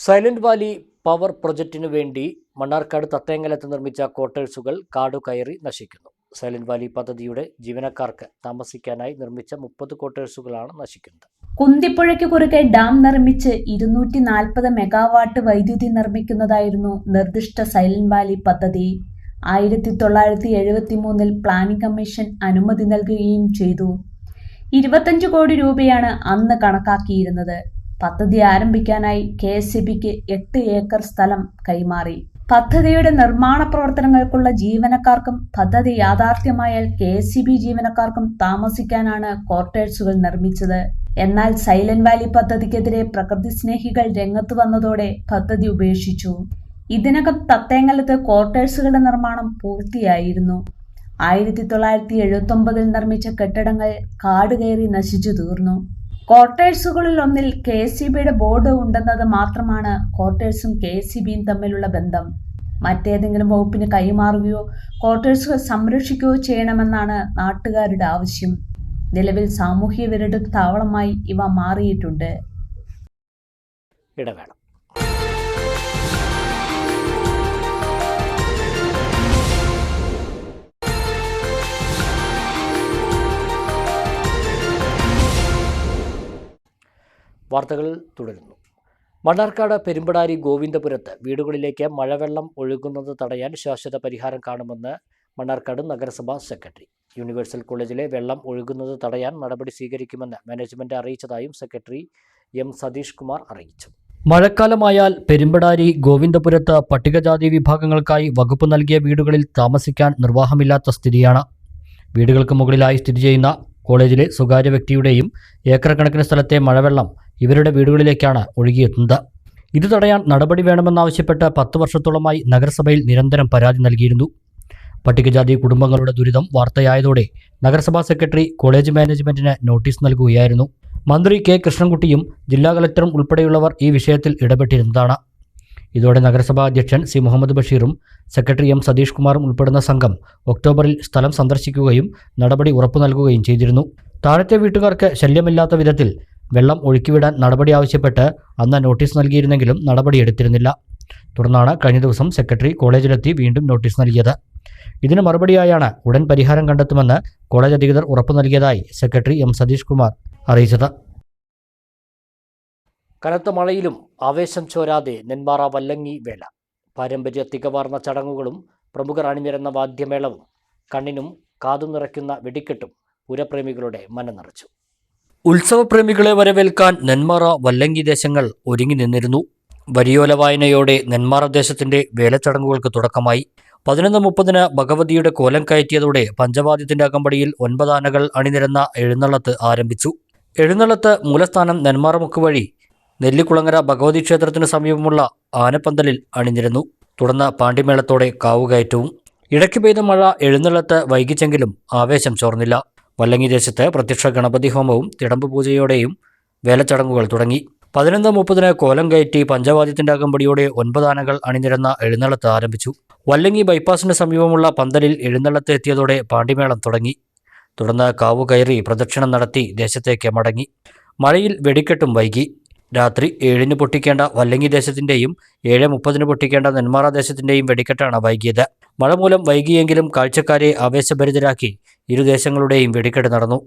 Speaker 1: സൈലന്റ് വാലി പവർ പ്രൊജക്റ്റിനു വേണ്ടി മണ്ണാർക്കാട് തത്തേങ്ങലത്ത് നിർമ്മിച്ച ക്വാർട്ടേഴ്സുകൾ കാടുകയറി നശിക്കുന്നു. സൈലന്റ് വാലി പദ്ധതിയുടെ ജീവനക്കാർക്ക് താമസിക്കാനായി നിർമ്മിച്ച 30 ക്വാർട്ടേഴ്സുകളാണ് നശിക്കുന്നത്.
Speaker 8: കുന്തിപ്പുഴയ്ക്ക് കുറുകെ ഡാം നിർമ്മിച്ച് 240 മെഗാവാട്ട് വൈദ്യുതി നിർമ്മിക്കുന്നതായിരുന്നു നിർദ്ദിഷ്ട സൈലന്റ് വാലി പദ്ധതി. 1973-ൽ പ്ലാനിംഗ് കമ്മീഷൻ അനുമതി നൽകുകയും ചെയ്തു. 25 കോടി രൂപയാണ് അന്ന് കണക്കാക്കിയിരുന്നത്. പദ്ധതി ആരംഭിക്കാനായി KSEBിക്ക് 8 ഏക്കർ സ്ഥലം കൈമാറി. പദ്ധതിയുടെ നിർമ്മാണ പ്രവർത്തനങ്ങൾക്കുള്ള ജീവനക്കാർക്കും പദ്ധതി യാഥാർത്ഥ്യമായാൽ KSEB ജീവനക്കാർക്കും താമസിക്കാനാണ് ക്വാർട്ടേഴ്സുകൾ നിർമ്മിച്ചത്. എന്നാൽ സൈലന്റ് വാലി പദ്ധതിക്കെതിരെ പ്രകൃതി സ്നേഹികൾ രംഗത്ത് വന്നതോടെ പദ്ധതി ഉപേക്ഷിച്ചു. ഇതിനകം തത്തേങ്ങലത്ത് ക്വാർട്ടേഴ്സുകളുടെ നിർമ്മാണം പൂർത്തിയായിരുന്നു. 1979-ൽ നിർമ്മിച്ച കെട്ടിടങ്ങൾ കാടുകയറി നശിച്ചു തീർന്നു. ക്വാർട്ടേഴ്സുകളിൽ ഒന്നിൽ KSEBിയുടെ ബോർഡ് ഉണ്ടെന്നത് മാത്രമാണ് ക്വാർട്ടേഴ്സും KSEBിയും തമ്മിലുള്ള ബന്ധം. മറ്റേതെങ്കിലും വകുപ്പിന് കൈമാറുകയോ ക്വാർട്ടേഴ്സുകൾ സംരക്ഷിക്കുകയോ ചെയ്യണമെന്നാണ് നാട്ടുകാരുടെ ആവശ്യം. നിലവിൽ സാമൂഹ്യ വിരുദ്ധ താവളമായി ഇവ മാറിയിട്ടുണ്ട്.
Speaker 1: ഇടവേള. വാർത്തകൾ തുടരുന്നു. മണ്ണാർക്കാട് പെരുമ്പടാരി ഗോവിന്ദപുരത്ത് വീടുകളിലേക്ക് മഴവെള്ളം ഒഴുകുന്നത് തടയാൻ ശാശ്വത പരിഹാരം കാണുമെന്ന് മണ്ണാർക്കാട് നഗരസഭാ സെക്രട്ടറി. യൂണിവേഴ്സൽ കോളേജിലെ വെള്ളം ഒഴുകുന്നത് തടയാൻ നടപടി സ്വീകരിക്കുമെന്ന് മാനേജ്മെന്റ് അറിയിച്ചതായും സെക്രട്ടറി M. സതീഷ് കുമാർ അറിയിച്ചു. മഴക്കാലമായാൽ പെരുമ്പടാരി ഗോവിന്ദപുരത്ത് പട്ടികജാതി വിഭാഗങ്ങൾക്കായി വകുപ്പ് നൽകിയ വീടുകളിൽ താമസിക്കാൻ നിർവാഹമില്ലാത്ത സ്ഥിതിയാണ്. വീടുകൾക്ക് മുകളിലായി സ്ഥിതി ചെയ്യുന്ന കോളേജിലെ സ്വകാര്യ വ്യക്തിയുടെയും ഏക്കർ കണക്കിന് സ്ഥലത്തെ മഴവെള്ളം ഇവരുടെ വീടുകളിലേക്കാണ് ഒഴുകിയെത്തുന്നത്. ഇത് തടയാൻ നടപടി വേണമെന്നാവശ്യപ്പെട്ട് 10 വർഷത്തോളമായി നഗരസഭയിൽ നിരന്തരം പരാതി നൽകിയിരുന്നു. പട്ടികജാതി കുടുംബങ്ങളുടെ ദുരിതം വാർത്തയായതോടെ നഗരസഭാ സെക്രട്ടറി കോളേജ് മാനേജ്മെന്റിന് നോട്ടീസ് നൽകുകയായിരുന്നു. മന്ത്രി കെ കൃഷ്ണൻകുട്ടിയും ജില്ലാ കളക്ടറും ഉൾപ്പെടെയുള്ളവർ ഈ വിഷയത്തിൽ ഇടപെട്ടിരുന്നതാണ്. ഇതോടെ നഗരസഭാ അധ്യക്ഷൻ സി മുഹമ്മദ് ബഷീറും സെക്രട്ടറി എം സതീഷ് കുമാറും ഉൾപ്പെടുന്ന സംഘം ഒക്ടോബറിൽ സ്ഥലം സന്ദർശിക്കുകയും നടപടി ഉറപ്പു നൽകുകയും ചെയ്തിരുന്നു. താഴത്തെ വീട്ടുകാർക്ക് ശല്യമില്ലാത്ത വിധത്തിൽ വെള്ളം ഒഴുക്കിവിടാൻ നടപടി ആവശ്യപ്പെട്ട് അന്ന് നോട്ടീസ് നൽകിയിരുന്നെങ്കിലും നടപടിയെടുത്തിരുന്നില്ല. തുടർന്നാണ് കഴിഞ്ഞ ദിവസം സെക്രട്ടറി കോളേജിലെത്തി വീണ്ടും നോട്ടീസ് നൽകിയത്. ഇതിന് മറുപടിയായാണ് ഉടൻ പരിഹാരം കണ്ടെത്തുമെന്ന് കോളേജ് അധികൃതർ ഉറപ്പു നൽകിയതായി സെക്രട്ടറി എം സതീഷ് കുമാർ അറിയിച്ചത്. കനത്ത മഴയിലും ആവേശം ചോരാതെ നെന്മാറ വല്ലങ്ങി വേല. പാരമ്പര്യ തികവാർന്ന ചടങ്ങുകളും പ്രമുഖർ അണിനിരന്ന വാദ്യമേളവും കണ്ണിനും കാതു നിറയ്ക്കുന്ന വെടിക്കെട്ടും പൂരപ്രേമികളുടെ മനം നിറച്ചു. ഉത്സവപ്രേമികളെ വരവേൽക്കാൻ നെന്മാറ വല്ലങ്ങി ദേശങ്ങൾ ഒരുങ്ങി നിന്നിരുന്നു. വരിയോല വായനയോടെ നെന്മാറ ദേശത്തിന്റെ വേലച്ചടങ്ങുകൾക്ക് തുടക്കമായി. 11:30 ഭഗവതിയുടെ കോലം കയറ്റിയതോടെ പഞ്ചവാദ്യത്തിന്റെ അകമ്പടിയിൽ 9 ആനകൾ അണിനിരന്ന എഴുന്നള്ളത്ത് ആരംഭിച്ചു. എഴുന്നള്ളത്ത് മൂലസ്ഥാനം നെന്മാറമുക്ക് വഴി നെല്ലിക്കുളങ്ങര ഭഗവതി ക്ഷേത്രത്തിന് സമീപമുള്ള ആനപ്പന്തലിൽ അണിനിരന്നു. തുടർന്ന് പാണ്ടിമേളത്തോടെ കാവുകയറ്റവും. ഇടയ്ക്ക് പെയ്ത മഴ എഴുന്നള്ളത്ത് വൈകിച്ചെങ്കിലും ആവേശം ചോർന്നില്ല. വല്ലങ്ങി ദേശത്ത് പ്രത്യക്ഷ ഗണപതി ഹോമവും തിടമ്പ് പൂജയോടെയും വേലച്ചടങ്ങുകൾ തുടങ്ങി. 11:30 കോലം കയറ്റി പഞ്ചവാദ്യത്തിന്റെ അകമ്പടിയോടെ 9 ആനകൾ അണിനിരന്ന എഴുന്നള്ളത്ത് ആരംഭിച്ചു. വല്ലങ്ങി ബൈപ്പാസിന് സമീപമുള്ള പന്തലിൽ എഴുന്നള്ളത്ത് എത്തിയതോടെ പാണ്ടിമേളം തുടങ്ങി. തുടർന്ന് കാവു കയറി പ്രദക്ഷിണം നടത്തി ദേശത്തേക്ക് മടങ്ങി. മഴയിൽ വെടിക്കെട്ടും വൈകി. രാത്രി 7-ന് പൊട്ടിക്കേണ്ട വല്ലങ്ങി ദേശത്തിന്റെയും 7:30-ന് പൊട്ടിക്കേണ്ട നെന്മാറ ദേശത്തിന്റെയും വെടിക്കെട്ടാണ് വൈകിയത്. മഴ മൂലം വൈകിയെങ്കിലും കാഴ്ചക്കാരെ ആവേശഭരിതരാക്കി ഇരുദേശങ്ങളുടെയും വെടിക്കെട്ട് നടന്നു.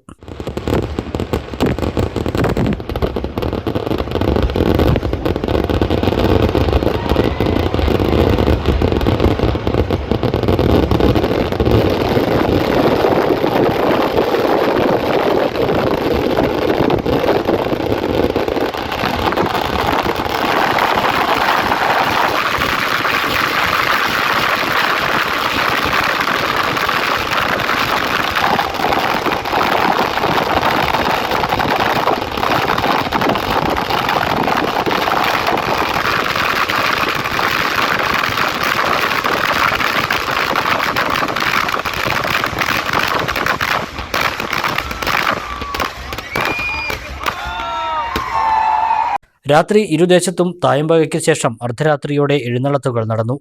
Speaker 1: രാത്രി ഇരുദേശത്തും തായമ്പകയ്ക്ക് ശേഷം അർദ്ധരാത്രിയോടെ എഴുന്നള്ളത്തുകൾ നടന്നു.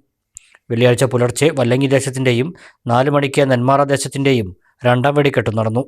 Speaker 1: വെള്ളിയാഴ്ച പുലർച്ചെ വല്ലങ്ങി ദേശത്തിന്റെയും 4 മണിക്ക് നെന്മാറ ദേശത്തിന്റെയും 2ാം വെടിക്കെട്ട് നടന്നു.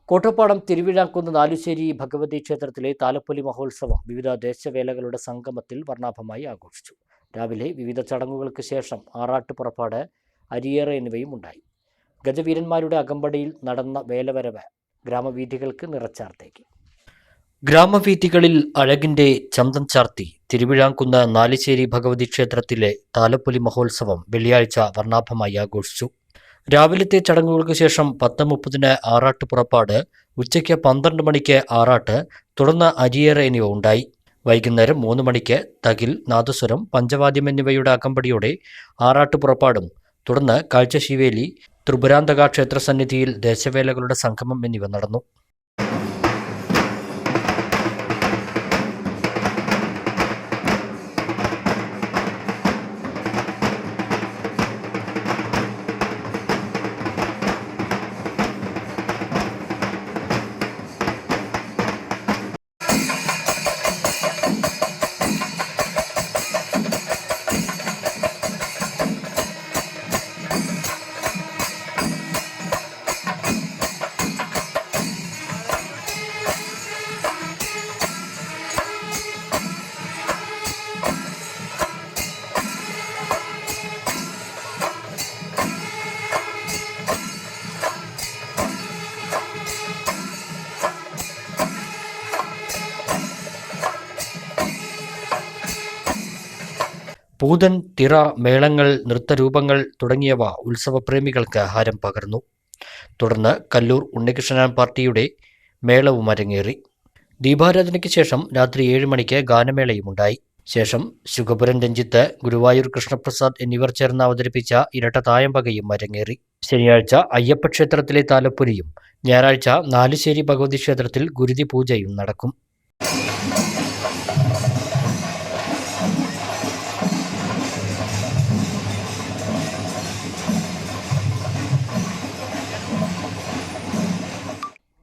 Speaker 1: കോട്ടപ്പാടം തിരുവിഴാംകുന്ന് നാലുശ്ശേരി ഭഗവതി ക്ഷേത്രത്തിലെ താലപ്പൊലി മഹോത്സവം വിവിധ ദേശവേലകളുടെ സംഗമത്തിൽ വർണ്ണാഭമായി ആഘോഷിച്ചു. രാവിലെ വിവിധ ചടങ്ങുകൾക്ക് ശേഷം ആറാട്ട് പുറപ്പാട്, അരിയേറ് എന്നിവയും ഉണ്ടായി. ഗജവീരന്മാരുടെ അകമ്പടിയിൽ നടന്ന വേലവരവ് ഗ്രാമവീഥികൾക്ക് നിറച്ചാർത്തേക്ക്. ഗ്രാമവീഥികളിൽ അഴകിന്റെ ചന്തം ചാർത്തി തിരുവിഴാംകുന്ന് നാലുശ്ശേരി ഭഗവതി ക്ഷേത്രത്തിലെ താലപ്പൊലി മഹോത്സവം വെള്ളിയാഴ്ച വർണ്ണാഭമായി ആഘോഷിച്ചു. രാവിലത്തെ ചടങ്ങുകൾക്ക് ശേഷം 10:30 ആറാട്ട് പുറപ്പാട്, ഉച്ചയ്ക്ക് 12 മണിക്ക് ആറാട്ട്, തുടർന്ന് അരിയേറ് എന്നിവ ഉണ്ടായി. വൈകുന്നേരം 3 മണിക്ക് തകിൽ, നാദസ്വരം, പഞ്ചവാദ്യം എന്നിവയുടെ അകമ്പടിയോടെ ആറാട്ട് പുറപ്പാടും, തുടർന്ന് കാഴ്ചശീവേലി, ത്രിപുരാന്തക ക്ഷേത്രസന്നിധിയിൽ ദേശവേലകളുടെ സംഗമം എന്നിവ നടന്നു. പൂതൻ, തിറ, മേളങ്ങൾ, നൃത്തരൂപങ്ങൾ തുടങ്ങിയവ ഉത്സവപ്രേമികൾക്ക് ഹരം പകർന്നു. തുടർന്ന് കല്ലൂർ ഉണ്ണികൃഷ്ണൻ പാർട്ടിയുടെ മേളവും അരങ്ങേറി. ദീപാരാധനയ്ക്ക് ശേഷം രാത്രി 7 മണിക്ക് ഗാനമേളയുമുണ്ടായി. ശേഷം ശുഗപുരൻ രഞ്ജിത്ത്, ഗുരുവായൂർ കൃഷ്ണപ്രസാദ് എന്നിവർ ചേർന്ന് അവതരിപ്പിച്ച ഇരട്ട തായമ്പകയും അരങ്ങേറി. ശനിയാഴ്ച അയ്യപ്പ ക്ഷേത്രത്തിലെ താലപ്പൊലിയും ഞായറാഴ്ച നാലുശ്ശേരി ഭഗവതി ക്ഷേത്രത്തിൽ ഗുരുതി പൂജയും നടക്കും.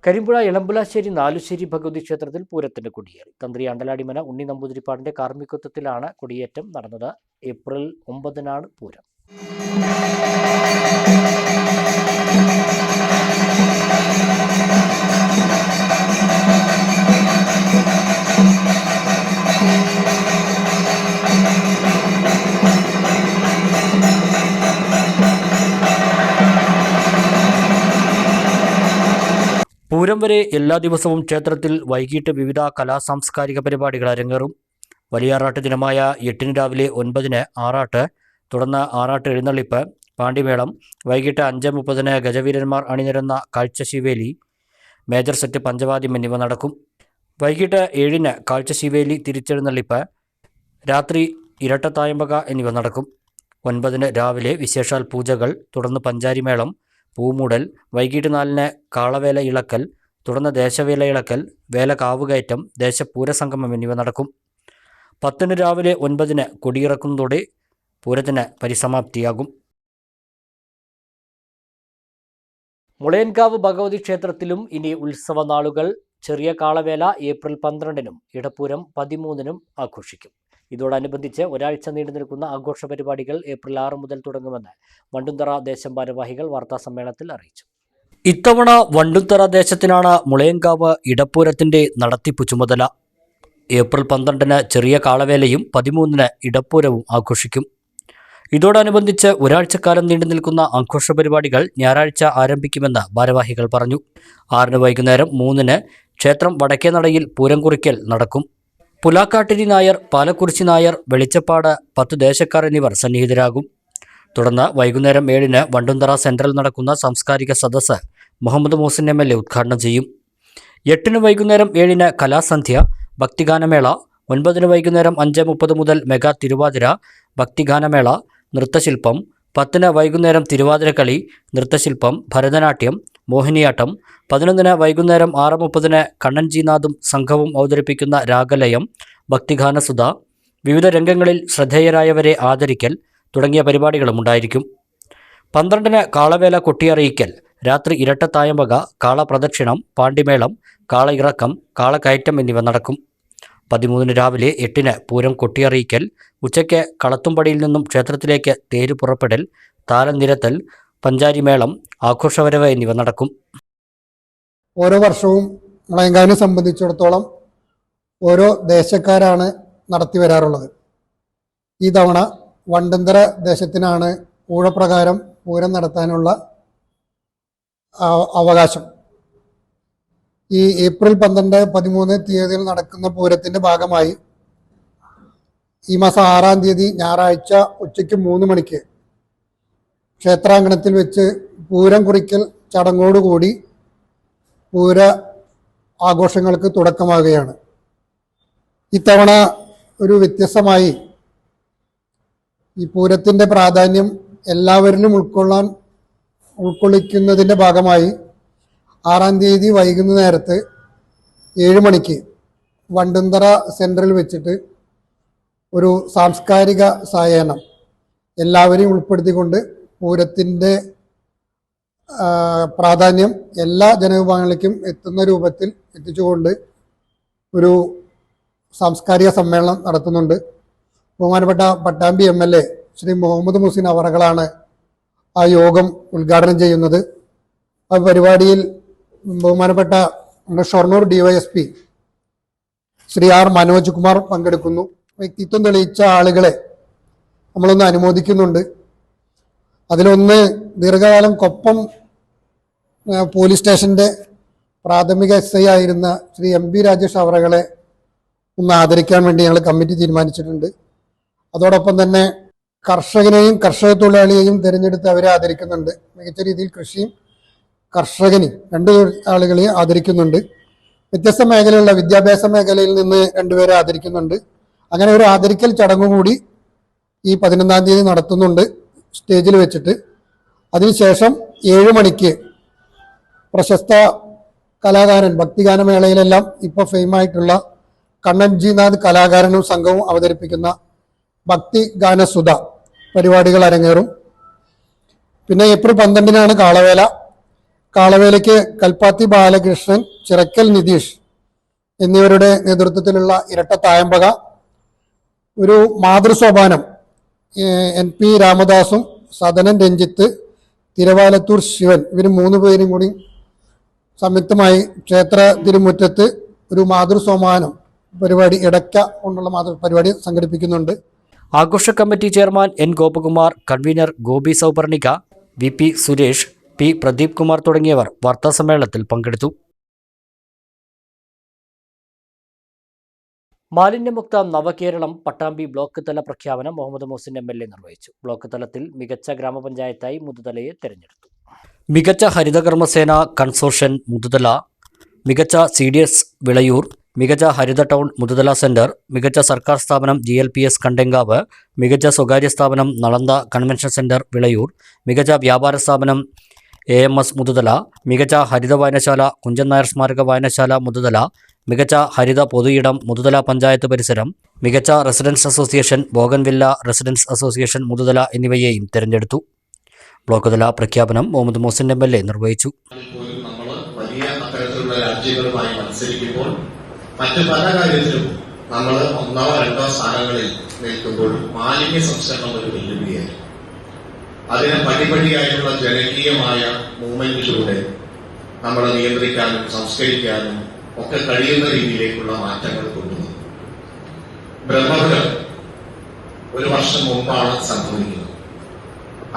Speaker 1: കരിമ്പുഴ എളമ്പുലാശ്ശേരി നാലുശ്ശേരി ഭഗവതി ക്ഷേത്രത്തിൽ പൂരത്തിന് കൊടിയേറി. തന്ത്രി അണ്ടലാടിമന ഉണ്ണി നമ്പൂതിരിപ്പാടിന്റെ കാർമ്മികത്വത്തിലാണ് കൊടിയേറ്റം നടന്നത്. ഏപ്രിൽ 9 പൂരം. പൂരം വരെ എല്ലാ ദിവസവും ക്ഷേത്രത്തിൽ വൈകിട്ട് വിവിധ കലാസാംസ്കാരിക പരിപാടികൾ അരങ്ങേറും. വലിയാറാട്ട് ദിനമായ 8 രാവിലെ 9 ആറാട്ട്, തുടർന്ന് ആറാട്ട് എഴുന്നള്ളിപ്പ്, പാണ്ടിമേളം, വൈകിട്ട് 5:30 ഗജവീരന്മാർ അണിനിരന്ന കാഴ്ചശിവേലി, മേജർ സെറ്റ് പഞ്ചവാദ്യം എന്നിവ നടക്കും. വൈകിട്ട് 7 കാഴ്ചശിവേലി തിരിച്ചെഴുന്നള്ളിപ്പ്, രാത്രി ഇരട്ടത്തായമ്പക എന്നിവ നടക്കും. 9 രാവിലെ വിശേഷാൽ പൂജകൾ, തുടർന്ന് പഞ്ചാരിമേളം, പൂമൂടൽ, വൈകിട്ട് 4 കാളവേല ഇളക്കൽ, തുടർന്ന് ദേശവേല ഇളക്കൽ, വേല കാവുകയറ്റം, ദേശപൂരസംഗമം എന്നിവ നടക്കും. 10 രാവിലെ 9 കൊടിയിറക്കുന്നതോടെ പൂരത്തിന് പരിസമാപ്തിയാകും. മുളയൻകാവ് ഭഗവതി ക്ഷേത്രത്തിലും ഇനി ഉത്സവ നാളുകൾ. ചെറിയ കാളവേല ഏപ്രിൽ 12 ഇടപ്പൂരം 13 ആഘോഷിക്കും. ഇതോടനുബന്ധിച്ച് ഒരാഴ്ച നീണ്ടു നിൽക്കുന്ന ആഘോഷ പരിപാടികൾ ഏപ്രിൽ 6 മുതൽ തുടങ്ങുമെന്ന് വണ്ടുന്തറ ദേശം ഭാരവാഹികൾ വാർത്താസമ്മേളനത്തിൽ അറിയിച്ചു. ഇത്തവണ വണ്ടുന്തറ ദേശത്തിനാണ് മുളയൻകാവ് ഇടപ്പൂരത്തിന്റെ നടത്തിപ്പ് ചുമതല. ഏപ്രിൽ 12 ചെറിയ കാളവേലയും 13 ഇടപ്പൂരവും ആഘോഷിക്കും. ഇതോടനുബന്ധിച്ച് ഒരാഴ്ചക്കാലം നീണ്ടു നിൽക്കുന്ന ആഘോഷ പരിപാടികൾ ഞായറാഴ്ച ആരംഭിക്കുമെന്ന് ഭാരവാഹികൾ പറഞ്ഞു. 6 വൈകുന്നേരം 3 ക്ഷേത്രം വടക്കേനടയിൽ പൂരം കുറിക്കൽ നടക്കും. പുലാക്കാട്ടിരി നായർ, പാലക്കുറിച്ചി നായർ, വെളിച്ചപ്പാട്, 10 ദേശക്കാർ എന്നിവർ സന്നിഹിതരാകും. തുടർന്ന് വൈകുന്നേരം 7 വണ്ടുന്തറ സെൻട്രൽ നടക്കുന്ന സാംസ്കാരിക സദസ്സ് മുഹമ്മദ് മോസിൻ MLA ഉദ്ഘാടനം ചെയ്യും. 8 വൈകുന്നേരം 7 കലാസന്ധ്യ, ഭക്തിഗാനമേള, 9 വൈകുന്നേരം 5:30 മുതൽ മെഗാ തിരുവാതിര, ഭക്തിഗാനമേള, നൃത്തശില്പം, 10 വൈകുന്നേരം തിരുവാതിരക്കളി, നൃത്തശില്പം, ഭരതനാട്യം, മോഹിനിയാട്ടം, 11 വൈകുന്നേരം 6:30 കണ്ണൻജിനാഥും സംഘവും അവതരിപ്പിക്കുന്ന രാഗലയം, ഭക്തിഗാനസുധ, വിവിധ രംഗങ്ങളിൽ ശ്രദ്ധേയരായവരെ ആദരിക്കൽ തുടങ്ങിയ പരിപാടികളും ഉണ്ടായിരിക്കും. 12 കാളവേല കൊട്ടിയറിയിക്കൽ, രാത്രി ഇരട്ടത്തായമ്പക, കാളപ്രദക്ഷിണം, പാണ്ടിമേളം, കാള ഇറക്കം, കാളക്കയറ്റം എന്നിവ നടക്കും. 13 രാവിലെ 8 പൂരം കൊട്ടിയറിയിക്കൽ, ഉച്ചയ്ക്ക് കളത്തുംപടിയിൽ നിന്നും ക്ഷേത്രത്തിലേക്ക് തേര് പുറപ്പെടൽ, താലം നിരത്തൽ, പഞ്ചാരിമേളം, ആഘോഷവരവ് എന്നിവ നടക്കും.
Speaker 9: ഓരോ വർഷവും മുളയൻകാവിനെ സംബന്ധിച്ചിടത്തോളം ഓരോ ദേശക്കാരാണ് നടത്തി വരാറുള്ളത്. ഈ തവണ വണ്ടുന്തറ ദേശത്തിനാണ് ഊഴപ്രകാരം പൂരം നടത്താനുള്ള അവകാശം. ഈ ഏപ്രിൽ 12, 13 തീയതിയിൽ നടക്കുന്ന പൂരത്തിൻ്റെ ഭാഗമായി ഈ മാസം 6 തീയതി ഞായറാഴ്ച ഉച്ചയ്ക്ക് 3 മണിക്ക് ക്ഷേത്രാങ്കണത്തിൽ വെച്ച് പൂരം കുറിക്കൽ ചടങ്ങോടുകൂടി പൂര ആഘോഷങ്ങൾക്ക് തുടക്കമാകുകയാണ്. ഇത്തവണ ഒരു വ്യത്യസ്തമായി ഈ പൂരത്തിൻ്റെ പ്രാധാന്യം എല്ലാവരിലും ഉൾക്കൊള്ളിക്കുന്നതിൻ്റെ ഭാഗമായി 6 തീയതി വൈകുന്ന നേരത്ത് 7 മണിക്ക് വണ്ടുന്തറ സെൻട്രൽ വെച്ചിട്ട് ഒരു സാംസ്കാരിക സായാഹ്നം എല്ലാവരെയും ഉൾപ്പെടുത്തിക്കൊണ്ട് പൂരത്തിൻ്റെ പ്രാധാന്യം എല്ലാ ജനവിഭാഗങ്ങളിലേക്കും എത്തുന്ന രൂപത്തിൽ എത്തിച്ചുകൊണ്ട് ഒരു സാംസ്കാരിക സമ്മേളനം നടത്തുന്നുണ്ട്. ബഹുമാനപ്പെട്ട പട്ടാമ്പി MLA ശ്രീ മുഹമ്മദ് മുഹസിൻ അവറുകളാണ് ആ യോഗം ഉദ്ഘാടനം ചെയ്യുന്നത്. ആ പരിപാടിയിൽ ബഹുമാനപ്പെട്ട ഷൊർണൂർ DYSP ശ്രീ R മനോജ് കുമാർ പങ്കെടുക്കുന്നു. വ്യക്തിത്വം തെളിയിച്ച ആളുകളെ നമ്മളൊന്ന് അനുമോദിക്കുന്നുണ്ട്. അതിലൊന്ന് ദീർഘകാലം കൊപ്പം പോലീസ് സ്റ്റേഷൻ്റെ പ്രാഥമിക SI ആയിരുന്ന ശ്രീ MB രാജേഷ് അവറുകളെ ഒന്ന് ആദരിക്കാൻ വേണ്ടി ഞങ്ങൾ കമ്മിറ്റി തീരുമാനിച്ചിട്ടുണ്ട്. അതോടൊപ്പം തന്നെ കർഷകനെയും കർഷക തൊഴിലാളിയെയും തിരഞ്ഞെടുത്ത് അവരെ ആദരിക്കുന്നുണ്ട്. മികച്ച രീതിയിൽ കൃഷിയും കർഷകനെയും രണ്ട് ആളുകളെയും ആദരിക്കുന്നുണ്ട്. വ്യത്യസ്ത മേഖലയുള്ള വിദ്യാഭ്യാസ മേഖലയിൽ നിന്ന് രണ്ടുപേരെ ആദരിക്കുന്നുണ്ട്. അങ്ങനെ ഒരു ആദരിക്കൽ ചടങ്ങ് കൂടി ഈ 11-ാം തീയതി നടത്തുന്നുണ്ട് സ്റ്റേജിൽ വെച്ചിട്ട്. അതിനുശേഷം 7 മണിക്ക് പ്രശസ്ത കലാകാരൻ, ഭക്തിഗാനമേളയിലെല്ലാം ഇപ്പോൾ ഫെയിമായിട്ടുള്ള കണ്ണൻ ജി നാഥ് കലാകാരനും സംഘവും അവതരിപ്പിക്കുന്ന ഭക്തിഗാനസുധ പരിപാടികൾ അരങ്ങേറും. പിന്നെ ഏപ്രിൽ 12-നാണ് കാളവേല. കാളവേലയ്ക്ക് കൽപ്പാത്തി ബാലകൃഷ്ണൻ, ചിറക്കൽ നിതീഷ് എന്നിവരുടെ നേതൃത്വത്തിലുള്ള ഇരട്ട തായമ്പക, ഒരു മാതൃസോപാനം NP രാമദാസും സദനൻ രഞ്ജിത്ത്, തിരുവാലത്തൂർ ശിവൻ, ഇവർ 3 പേരും കൂടി സംയുക്തമായി ക്ഷേത്ര തിരുമുറ്റത്ത് ഒരു മാതൃസോപാനം പരിപാടി, ഇടയ്ക്ക കൊണ്ടുള്ള പരിപാടി സംഘടിപ്പിക്കുന്നുണ്ട്.
Speaker 1: ആഘോഷ committee chairman N Gopakumar, convener Gopi Sauparnika, VP Suresh, P Pradeep Kumar തുടങ്ങിയവർ വാർത്താസമ്മേളനത്തിൽ പങ്കെടുത്തു. മാലിന്യമുക്ത നവകേരളം പട്ടാമ്പി ബ്ലോക്ക് തല പ്രഖ്യാപനം മുഹമ്മദ് മുഹസിൻ MLA നിർവഹിച്ചു. ബ്ലോക്ക് തലത്തിൽ മികച്ച ഗ്രാമപഞ്ചായത്തായി മുതുതലയെ തെരഞ്ഞെടുത്തു. മികച്ച ഹരിതകർമ്മസേന കൺസോർഷ്യൻ മുതുതല, മികച്ച CDS വിളയൂർ, മികച്ച ഹരിത ടൗൺ മുതുതല സെന്റർ, മികച്ച സർക്കാർ സ്ഥാപനം GLPS കണ്ടെങ്കാവ്, മികച്ച സ്വകാര്യ സ്ഥാപനം നളന്ദ കൺവെൻഷൻ സെന്റർ വിളയൂർ, മികച്ച വ്യാപാര സ്ഥാപനം AMS മുതുതല, മികച്ച ഹരിത വായനശാല കുഞ്ചൻ നായർ സ്മാരക വായനശാല മുതുതല, മികച്ച ഹരിത പൊതുയിടം മുതുതല പഞ്ചായത്ത് പരിസരം, മികച്ച residence association bougainvillea residence association Muthuthala എന്നിവയെയും തെരഞ്ഞെടുത്തു. ബ്ലോക്ക് തല പ്രഖ്യാപനം മുഹമ്മദ് മുഹസിൻ MLA നിർവഹിച്ചു.
Speaker 10: രാജ്യങ്ങളുമായി മത്സരിക്കുമ്പോൾ മറ്റ് പല കാര്യത്തിലും നമ്മൾ 1-ഓ 2-ഓ സ്ഥാനങ്ങളിൽ നിൽക്കുമ്പോൾ മാലിന്യ സംസ്കരണം ഒരു വെല്ലുവിളിയായിരുന്നു. അതിനെ പടിപടിയായിട്ടുള്ള ജനകീയമായ മൂവ്മെന്റിലൂടെ നമ്മൾ നിയന്ത്രിക്കാനും സംസ്കരിക്കാനും ഒക്കെ കഴിയുന്ന രീതിയിലേക്കുള്ള മാറ്റങ്ങൾ കൊണ്ടുവന്നു. ബ്രഹ്മപുരം 1 വർഷം മുമ്പാണ് സംഭവിക്കുന്നത്.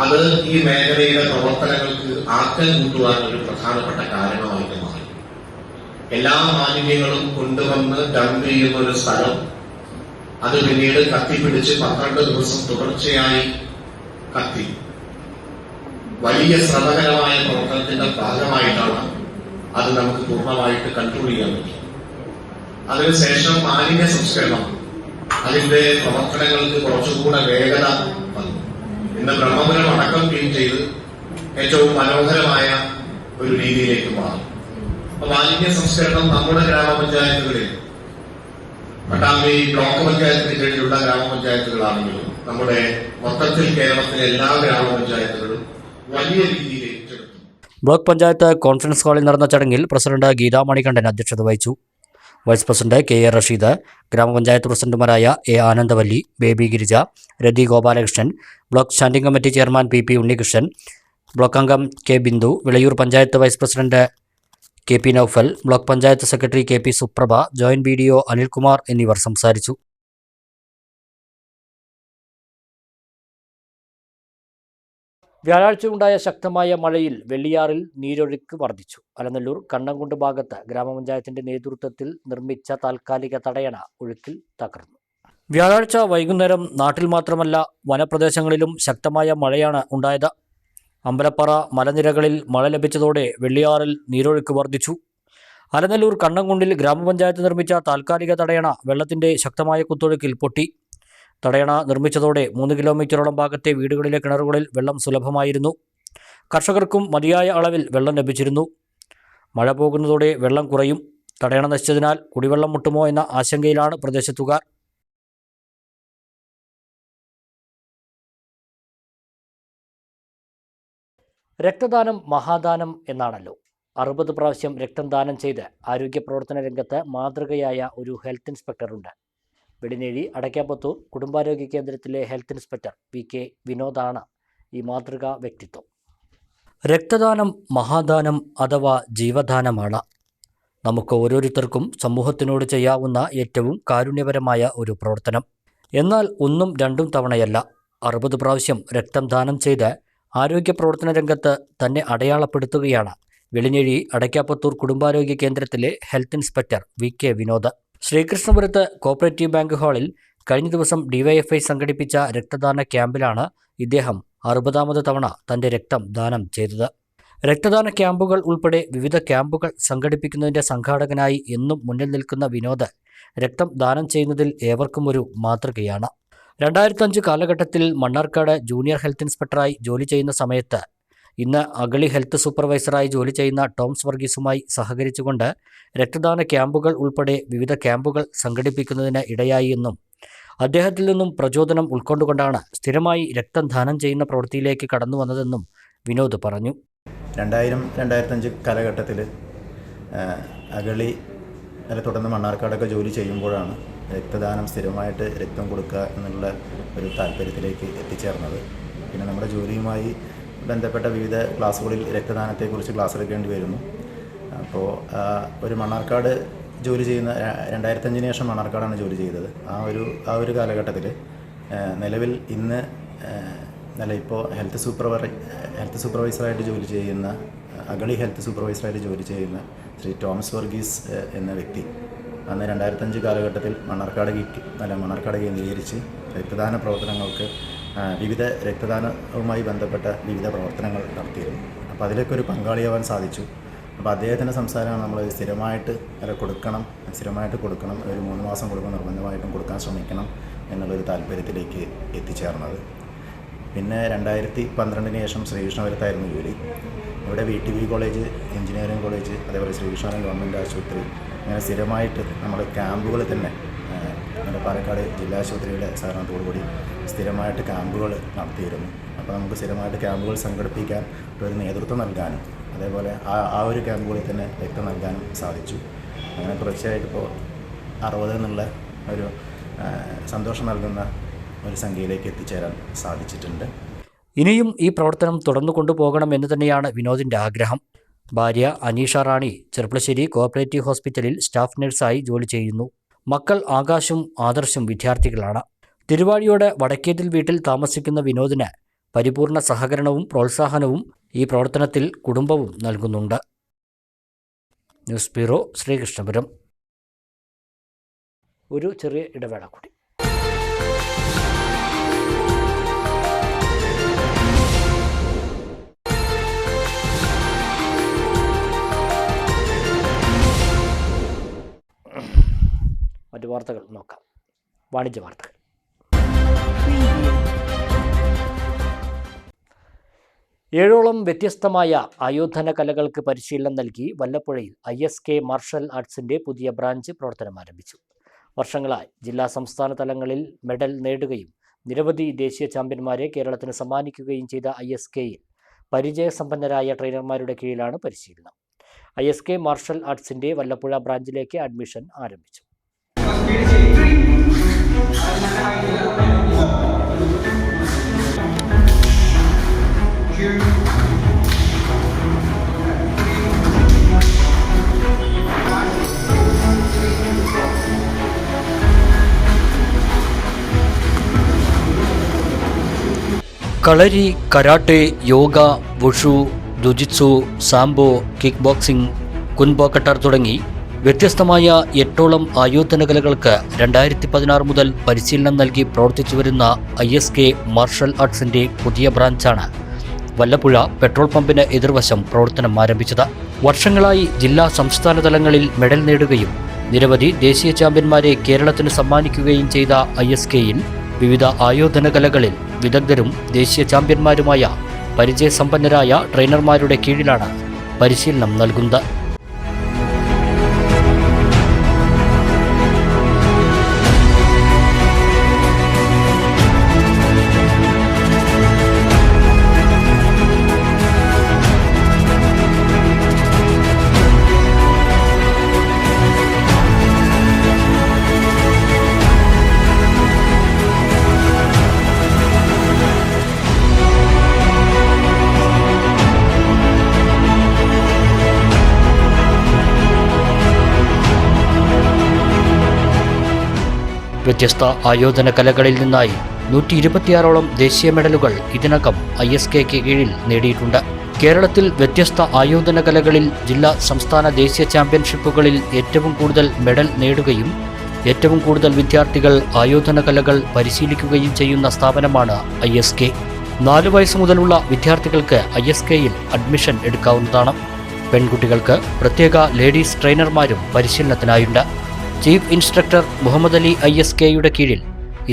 Speaker 10: അത് ഈ മേഖലയുടെ പ്രവർത്തനങ്ങൾക്ക് ആക്കം കൂട്ടുവാൻ ഒരു പ്രധാനപ്പെട്ട കാരണമായിട്ട് മാറി. എല്ലാ മാലിന്യങ്ങളും കൊണ്ടുവന്ന് ഡംപ് ചെയ്യുന്ന ഒരു സ്ഥലം, അത് പിന്നീട് കത്തിപ്പിടിച്ച് 12 ദിവസം തുടർച്ചയായി കത്തി വലിയ ശ്രമകരമായ പ്രവർത്തനത്തിന്റെ ഭാഗമായിട്ടാണ് അത് നമുക്ക് പൂർണ്ണമായിട്ട് കൺട്രോൾ ചെയ്യാൻ പറ്റും. അതിനുശേഷം മാലിന്യ സംസ്കരണം അതിന്റെ പ്രവർത്തനങ്ങൾക്ക് കുറച്ചുകൂടെ വേഗത വന്നു. ഇന്ന് ബ്രഹ്മപുരം അടക്കം ക്ലീൻ ചെയ്ത് ഏറ്റവും മനോഹരമായ ഒരു രീതിയിലേക്ക് മാറി. മാലിന്യ സംസ്കരണം നമ്മുടെ ഗ്രാമപഞ്ചായത്തുകളിൽ, പട്ടാമ്പി ബ്ലോക്ക് പഞ്ചായത്തിന് കീഴിലുള്ള ഗ്രാമപഞ്ചായത്തുകളാണെങ്കിലും നമ്മുടെ മൊത്തത്തിൽ കേരളത്തിലെ എല്ലാ ഗ്രാമപഞ്ചായത്തുകളും വലിയ രീതിയിൽ ഏറ്റെടുത്തു.
Speaker 1: ബ്ലോക്ക് പഞ്ചായത്ത് കോൺഫറൻസ് ഹാളിൽ നടന്ന ചടങ്ങിൽ പ്രസിഡന്റ് ഗീതാ മണികണ്ഠൻ അധ്യക്ഷത വഹിച്ചു. വൈസ് പ്രസിഡന്റ് KA റഷീദ്, ഗ്രാമപഞ്ചായത്ത് പ്രസിഡന്റുമാരായ A Anandavalli, Baby Girija, Rathi Gopalakrishnan, block standing committee chairman PP Unnikrishnan, block അംഗം K Bindu, Vilayur panchayat vice president KP Noufal, block panchayat secretary KP Suprabha, joint BDO Anilkumar എന്നിവർ സംസാരിച്ചു. വ്യാഴാഴ്ച ഉണ്ടായ ശക്തമായ മഴയിൽ വെള്ളിയാറിൽ നീരൊഴുക്ക് വർദ്ധിച്ചു. അലനല്ലൂർ കണ്ണംകുണ്ട് ഭാഗത്ത് ഗ്രാമപഞ്ചായത്തിന്റെ നേതൃത്വത്തിൽ നിർമ്മിച്ച താൽക്കാലിക തടയണ ഒഴുക്കിൽ തകർന്നു. വ്യാഴാഴ്ച വൈകുന്നേരം നാട്ടിൽ മാത്രമല്ല വനപ്രദേശങ്ങളിലും ശക്തമായ മഴയാണ് ഉണ്ടായത്. അമ്പലപ്പറ മലനിരകളിൽ മഴ ലഭിച്ചതോടെ വെള്ളിയാറിൽ നീരൊഴുക്ക് വർദ്ധിച്ചു. അലനല്ലൂർ കണ്ണംകുണ്ടിൽ ഗ്രാമപഞ്ചായത്ത് നിർമ്മിച്ച താൽക്കാലിക തടയണ വെള്ളത്തിന്റെ ശക്തമായ കുത്തൊഴുക്കിൽ പൊട്ടി. തടയണ നിർമ്മിച്ചതോടെ 3 കിലോമീറ്ററോളം ഭാഗത്തെ വീടുകളിലെ കിണറുകളിൽ വെള്ളം സുലഭമായിരുന്നു. കർഷകർക്കും മതിയായ അളവിൽ വെള്ളം ലഭിച്ചിരുന്നു. മഴ പോകുന്നതോടെ വെള്ളം കുറയും. തടയണ നശിച്ചതിനാൽ കുടിവെള്ളം മുട്ടുമോ എന്ന ആശങ്കയിലാണ് പ്രദേശത്തുകാർ. രക്തദാനം മഹാദാനം എന്നാണല്ലോ. 60 പ്രാവശ്യം രക്തം ദാനം ചെയ്ത് ആരോഗ്യ പ്രവർത്തന രംഗത്ത് മാതൃകയായ ഒരു ഹെൽത്ത് ഇൻസ്പെക്ടറുണ്ട്. വെടിനേഴി അടയ്ക്കാപ്പത്തൂർ കുടുംബാരോഗ്യ കേന്ദ്രത്തിലെ ഹെൽത്ത് ഇൻസ്പെക്ടർ VK വിനോദാണ് ഈ മാതൃകാ വ്യക്തിത്വം. രക്തദാനം മഹാദാനം അഥവാ ജീവദാനമാണ്. നമുക്ക് ഓരോരുത്തർക്കും സമൂഹത്തിനോട് ചെയ്യാവുന്ന ഏറ്റവും കാരുണ്യപരമായ ഒരു പ്രവർത്തനം. എന്നാൽ 1ഉം 2ഉം തവണയല്ല, 60 പ്രാവശ്യം രക്തം ദാനം ചെയ്ത് ആരോഗ്യ പ്രവർത്തന രംഗത്ത് തന്നെ അടയാളപ്പെടുത്തുകയാണ് വെളിനേഴി അടയ്ക്കാപ്പത്തൂർ കുടുംബാരോഗ്യ കേന്ദ്രത്തിലെ ഹെൽത്ത് ഇൻസ്പെക്ടർ VK വിനോദ്. ശ്രീകൃഷ്ണപുരത്ത് കോഓപ്പറേറ്റീവ് ബാങ്ക് ഹാളിൽ കഴിഞ്ഞ ദിവസം ഡിവൈഎഫ്ഐ സംഘടിപ്പിച്ച രക്തദാന ക്യാമ്പിലാണ് ഇദ്ദേഹം 60ാമത് തവണ തന്റെ രക്തം ദാനം ചെയ്തത്. രക്തദാന ക്യാമ്പുകൾ ഉൾപ്പെടെ വിവിധ ക്യാമ്പുകൾ സംഘടിപ്പിക്കുന്നതിന്റെ സംഘാടകനായി എന്നും മുന്നിൽ നിൽക്കുന്ന വിനോദ് രക്തം ദാനം ചെയ്യുന്നതിൽ ഏവർക്കും ഒരു മാതൃകയാണ്. 2005 കാലഘട്ടത്തിൽ മണ്ണാർക്കാട് ജൂനിയർ ഹെൽത്ത് ഇൻസ്പെക്ടറായി ജോലി ചെയ്യുന്ന സമയത്ത് ഇന്ന് അഗളി ഹെൽത്ത് സൂപ്പർവൈസറായി ജോലി ചെയ്യുന്ന ടോംസ് വർഗീസുമായി സഹകരിച്ചുകൊണ്ട് രക്തദാന ക്യാമ്പുകൾ ഉൾപ്പെടെ വിവിധ ക്യാമ്പുകൾ സംഘടിപ്പിക്കുന്നതിന് ഇടയായി എന്നും അദ്ദേഹത്തിൽ നിന്നും പ്രചോദനം ഉൾക്കൊണ്ടുകൊണ്ടാണ് സ്ഥിരമായി രക്തം ദാനം ചെയ്യുന്ന പ്രവൃത്തിയിലേക്ക് കടന്നു വന്നതെന്നും വിനോദ് പറഞ്ഞു.
Speaker 11: 2000-2005 കാലഘട്ടത്തിൽ അഗളി തുടർന്ന് മണ്ണാർക്കാടൊക്കെ ജോലി ചെയ്യുമ്പോഴാണ് രക്തദാനം സ്ഥിരമായിട്ട് രക്തം കൊടുക്കുക എന്നുള്ള ഒരു താല്പര്യത്തിലേക്ക് എത്തിച്ചേർന്നത്. പിന്നെ നമ്മുടെ ജോലിയുമായി ബന്ധപ്പെട്ട വിവിധ ക്ലാസ്സുകളിൽ രക്തദാനത്തെക്കുറിച്ച് ക്ലാസ് എടുക്കേണ്ടി വരുന്നു. അപ്പോൾ ഒരു മണ്ണാർക്കാട് ജോലി ചെയ്യുന്ന 2005 ശേഷം മണ്ണാർക്കാടാണ് ജോലി ചെയ്തത്. ആ ഒരു കാലഘട്ടത്തിൽ നിലവിൽ ഇന്ന് ഇപ്പോൾ ഹെൽത്ത് സൂപ്പർവൈസറായിട്ട് ജോലി ചെയ്യുന്ന അഗളി ഹെൽത്ത് സൂപ്പർവൈസറായിട്ട് ജോലി ചെയ്യുന്ന ശ്രീ ടോമസ് വർഗീസ് എന്ന വ്യക്തി അന്ന് 2005 കാലഘട്ടത്തിൽ മണ്ണാർക്കാട് കേന്ദ്രീകരിച്ച് രക്തദാന പ്രവർത്തനങ്ങൾക്ക് വിവിധ രക്തദാനവുമായി ബന്ധപ്പെട്ട വിവിധ പ്രവർത്തനങ്ങൾ നടത്തിയിരുന്നു. അപ്പോൾ അതിലേക്ക് ഒരു പങ്കാളിയാവാൻ സാധിച്ചു. അപ്പോൾ അദ്ദേഹത്തിൻ്റെ സംസാരമാണ് നമ്മൾ സ്ഥിരമായിട്ട് കൊടുക്കണം, ഒരു 3 മാസം കൊടുക്കണം, നിർബന്ധമായിട്ടും കൊടുക്കാൻ ശ്രമിക്കണം എന്നുള്ളൊരു താല്പര്യത്തിലേക്ക് എത്തിച്ചേർന്നത്. പിന്നെ 2012 ശേഷം ശ്രീകൃഷ്ണപുരത്തായിരുന്നു ജോലി. ഇവിടെ VTV കോളേജ്, എഞ്ചിനീയറിംഗ് കോളേജ്, അതേപോലെ ശ്രീകൃഷ്ണപുരം ഗവൺമെൻറ് ആശുപത്രി, അങ്ങനെ സ്ഥിരമായിട്ട് നമ്മൾ ക്യാമ്പുകൾ തന്നെ നമ്മുടെ പാലക്കാട് ജില്ലാ ആശുപത്രിയുടെ സഹകരണത്തോടുകൂടി സ്ഥിരമായിട്ട് ക്യാമ്പുകൾ നടത്തിയിരുന്നു. അപ്പോൾ നമുക്ക് സ്ഥിരമായിട്ട് ക്യാമ്പുകൾ സംഘടിപ്പിക്കാൻ ഒരു നേതൃത്വം നൽകാനും അതേപോലെ ആ ഒരു ക്യാമ്പുകളിൽ തന്നെ രക്തം നൽകാനും സാധിച്ചു. അങ്ങനെ തുടർച്ചയായിട്ട് ഇപ്പോൾ 60 എന്നുള്ള ഒരു സന്തോഷം നൽകുന്ന ഒരു സംഖ്യയിലേക്ക് എത്തിച്ചേരാൻ സാധിച്ചിട്ടുണ്ട്.
Speaker 1: ഇനിയും ഈ പ്രവർത്തനം തുടർന്നു കൊണ്ടുപോകണം എന്ന് തന്നെയാണ് വിനോദിന്റെ ആഗ്രഹം. ഭാര്യ അനീഷ റാണി ചെർപ്പളശ്ശേരി കോഓപ്പറേറ്റീവ് ഹോസ്പിറ്റലിൽ സ്റ്റാഫ് നഴ്സായി ജോലി ചെയ്യുന്നു. മക്കൾ ആകാശും ആദർശും വിദ്യാർത്ഥികളാണ്. തിരുവാഴിയോട് വടക്കേതിൽ വീട്ടിൽ താമസിക്കുന്ന വിനോദിന് പരിപൂർണ സഹകരണവും പ്രോത്സാഹനവും ഈ പ്രവർത്തനത്തിൽ കുടുംബവും നൽകുന്നുണ്ട്. News bureau, Sreekrishnapuram. ഒരു ചെറിയ ഇടവേള കൂടി. മറ്റു വാർത്തകൾ നോക്കാം. വാണിജ്യ വാർത്തകൾ. ഏഴോളം വ്യത്യസ്തമായ ആയോധന കലകൾക്ക് പരിശീലനം നൽകി വല്ലപ്പുഴയിൽ ISK മാർഷൽ ആർട്സിൻ്റെ പുതിയ ബ്രാഞ്ച് പ്രവർത്തനം ആരംഭിച്ചു. വർഷങ്ങളായി ജില്ലാ സംസ്ഥാന തലങ്ങളിൽ മെഡൽ നേടുകയും നിരവധി ദേശീയ ചാമ്പ്യന്മാരെ കേരളത്തിന് സമ്മാനിക്കുകയും ചെയ്ത ISKയിൽ പരിചയസമ്പന്നരായ ട്രെയിനർമാരുടെ കീഴിലാണ് പരിശീലനം. ISK മാർഷൽ ആർട്സിൻ്റെ വല്ലപ്പുഴ ബ്രാഞ്ചിലേക്ക് അഡ്മിഷൻ ആരംഭിച്ചു. Kalari, karate, yoga, wushu, jujitsu, sambo, kick boxing, കുൻബോക്കട്ടർ തുടങ്ങി വ്യത്യസ്തമായ 8ഓളം ആയോധന കലകൾക്ക് 2016 മുതൽ പരിശീലനം നൽകി പ്രവർത്തിച്ചു വരുന്ന ISK മാർഷൽ ആർട്സിന്റെ പുതിയ ബ്രാഞ്ചാണ് വല്ലപ്പുഴ പെട്രോൾ പമ്പിന് എതിർവശം പ്രവർത്തനം ആരംഭിച്ചത്. വർഷങ്ങളായി ജില്ലാ സംസ്ഥാന തലങ്ങളിൽ മെഡൽ നേടുകയും നിരവധി ദേശീയ ചാമ്പ്യന്മാരെ കേരളത്തിന് സമ്മാനിക്കുകയും ചെയ്ത ISKയിൽ വിവിധ ആയോധന കലകളിൽ വിദഗ്ധരും ദേശീയ ചാമ്പ്യന്മാരുമായ പരിചയസമ്പന്നരായ ട്രെയിനർമാരുടെ കീഴിലാണ് പരിശീലനം നൽകുന്നത്. വ്യത്യസ്ത ആയോധന കലകളിൽ നിന്നായി 126ഓളം ദേശീയ മെഡലുകൾ ഇതിനകം ISKയ്ക്ക് കീഴിൽ നേടിയിട്ടുണ്ട്. കേരളത്തിൽ വ്യത്യസ്ത ആയോധന കലകളിൽ ജില്ലാ, സംസ്ഥാന, ദേശീയ ചാമ്പ്യൻഷിപ്പുകളിൽ ഏറ്റവും കൂടുതൽ മെഡൽ നേടുകയും ഏറ്റവും കൂടുതൽ വിദ്യാർത്ഥികൾ ആയോധന കലകൾ പരിശീലിക്കുകയും ചെയ്യുന്ന സ്ഥാപനമാണ് ISK. 4 വയസ്സ് മുതലുള്ള വിദ്യാർത്ഥികൾക്ക് ISKയിൽ അഡ്മിഷൻ എടുക്കാവുന്നതാണ്. പെൺകുട്ടികൾക്ക് പ്രത്യേക ലേഡീസ് ട്രെയിനർമാരും പരിശീലനത്തിനായുണ്ട്. ചീഫ് ഇൻസ്ട്രക്ടർ മുഹമ്മദ് അലി ISKയുടെ കീഴിൽ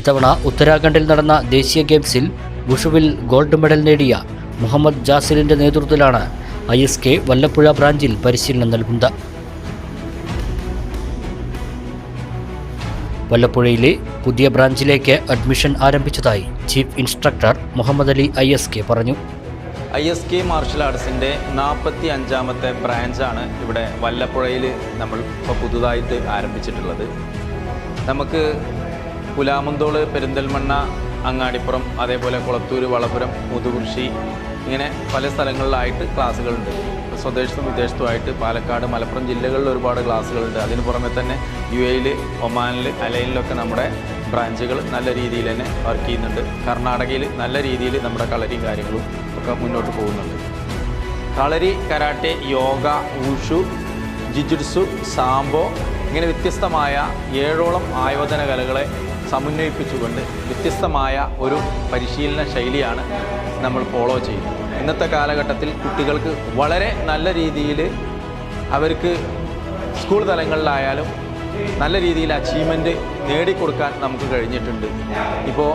Speaker 1: ഇത്തവണ ഉത്തരാഖണ്ഡിൽ നടന്ന ദേശീയ ഗെയിംസിൽ വുഷുവിൽ ഗോൾഡ് മെഡൽ നേടിയ മുഹമ്മദ് ജാസിലിന്റെ നേതൃത്വത്തിലാണ് ISK വല്ലപ്പുഴ ബ്രാഞ്ചിൽ പരിശീലനം നൽകുന്നത്. വല്ലപ്പുഴയിലെ പുതിയ ബ്രാഞ്ചിലേക്ക് അഡ്മിഷൻ ആരംഭിച്ചതായി chief instructor Muhammad Ali ISK പറഞ്ഞു.
Speaker 5: ISK മാർഷൽ ആർട്സിൻ്റെ 45ാമത്തെ ബ്രാഞ്ചാണ് ഇവിടെ വല്ലപ്പുഴയിൽ നമ്മൾ ഇപ്പോൾ പുതുതായിട്ട് ആരംഭിച്ചിട്ടുള്ളത്. നമുക്ക് പുലാമന്തോൾ, പെരിന്തൽമണ്ണ, അങ്ങാടിപ്പുറം, അതേപോലെ കുളത്തൂർ, വളപുരം, മുതുകുറിശി ഇങ്ങനെ പല സ്ഥലങ്ങളിലായിട്ട് ക്ലാസ്സുകളുണ്ട്. സ്വദേശത്തും വിദേശത്തുമായിട്ട് പാലക്കാട്, മലപ്പുറം ജില്ലകളിൽ ഒരുപാട് ക്ലാസ്സുകളുണ്ട്. അതിന് പുറമെ തന്നെ UAE, ഒമാനിൽ, അലൈനിലൊക്കെ നമ്മുടെ ബ്രാഞ്ചുകൾ നല്ല രീതിയിൽ തന്നെ വർക്ക് ചെയ്യുന്നുണ്ട്. കർണാടകയിൽ നല്ല രീതിയിൽ നമ്മുടെ കളരി കാര്യങ്ങളും ഒക്കെ മുന്നോട്ട് പോകുന്നുണ്ട്. കളരി, കരാട്ടെ, യോഗ, ഊഷു, ജിജുട്സു, സാംബോ ഇങ്ങനെ വ്യത്യസ്തമായ 7ഓളം ആയോധന കലകളെ സമന്വയിപ്പിച്ചുകൊണ്ട് വ്യത്യസ്തമായ ഒരു പരിശീലന ശൈലിയാണ് നമ്മൾ ഫോളോ ചെയ്യുന്നത്. ഇന്നത്തെ കാലഘട്ടത്തിൽ കുട്ടികൾക്ക് വളരെ നല്ല രീതിയിൽ അവർക്ക് സ്കൂൾ തലങ്ങളിലായാലും നല്ല രീതിയിൽ അച്ചീവ്മെൻറ്റ് നേടിക്കൊടുക്കാൻ നമുക്ക് കഴിഞ്ഞിട്ടുണ്ട്. ഇപ്പോൾ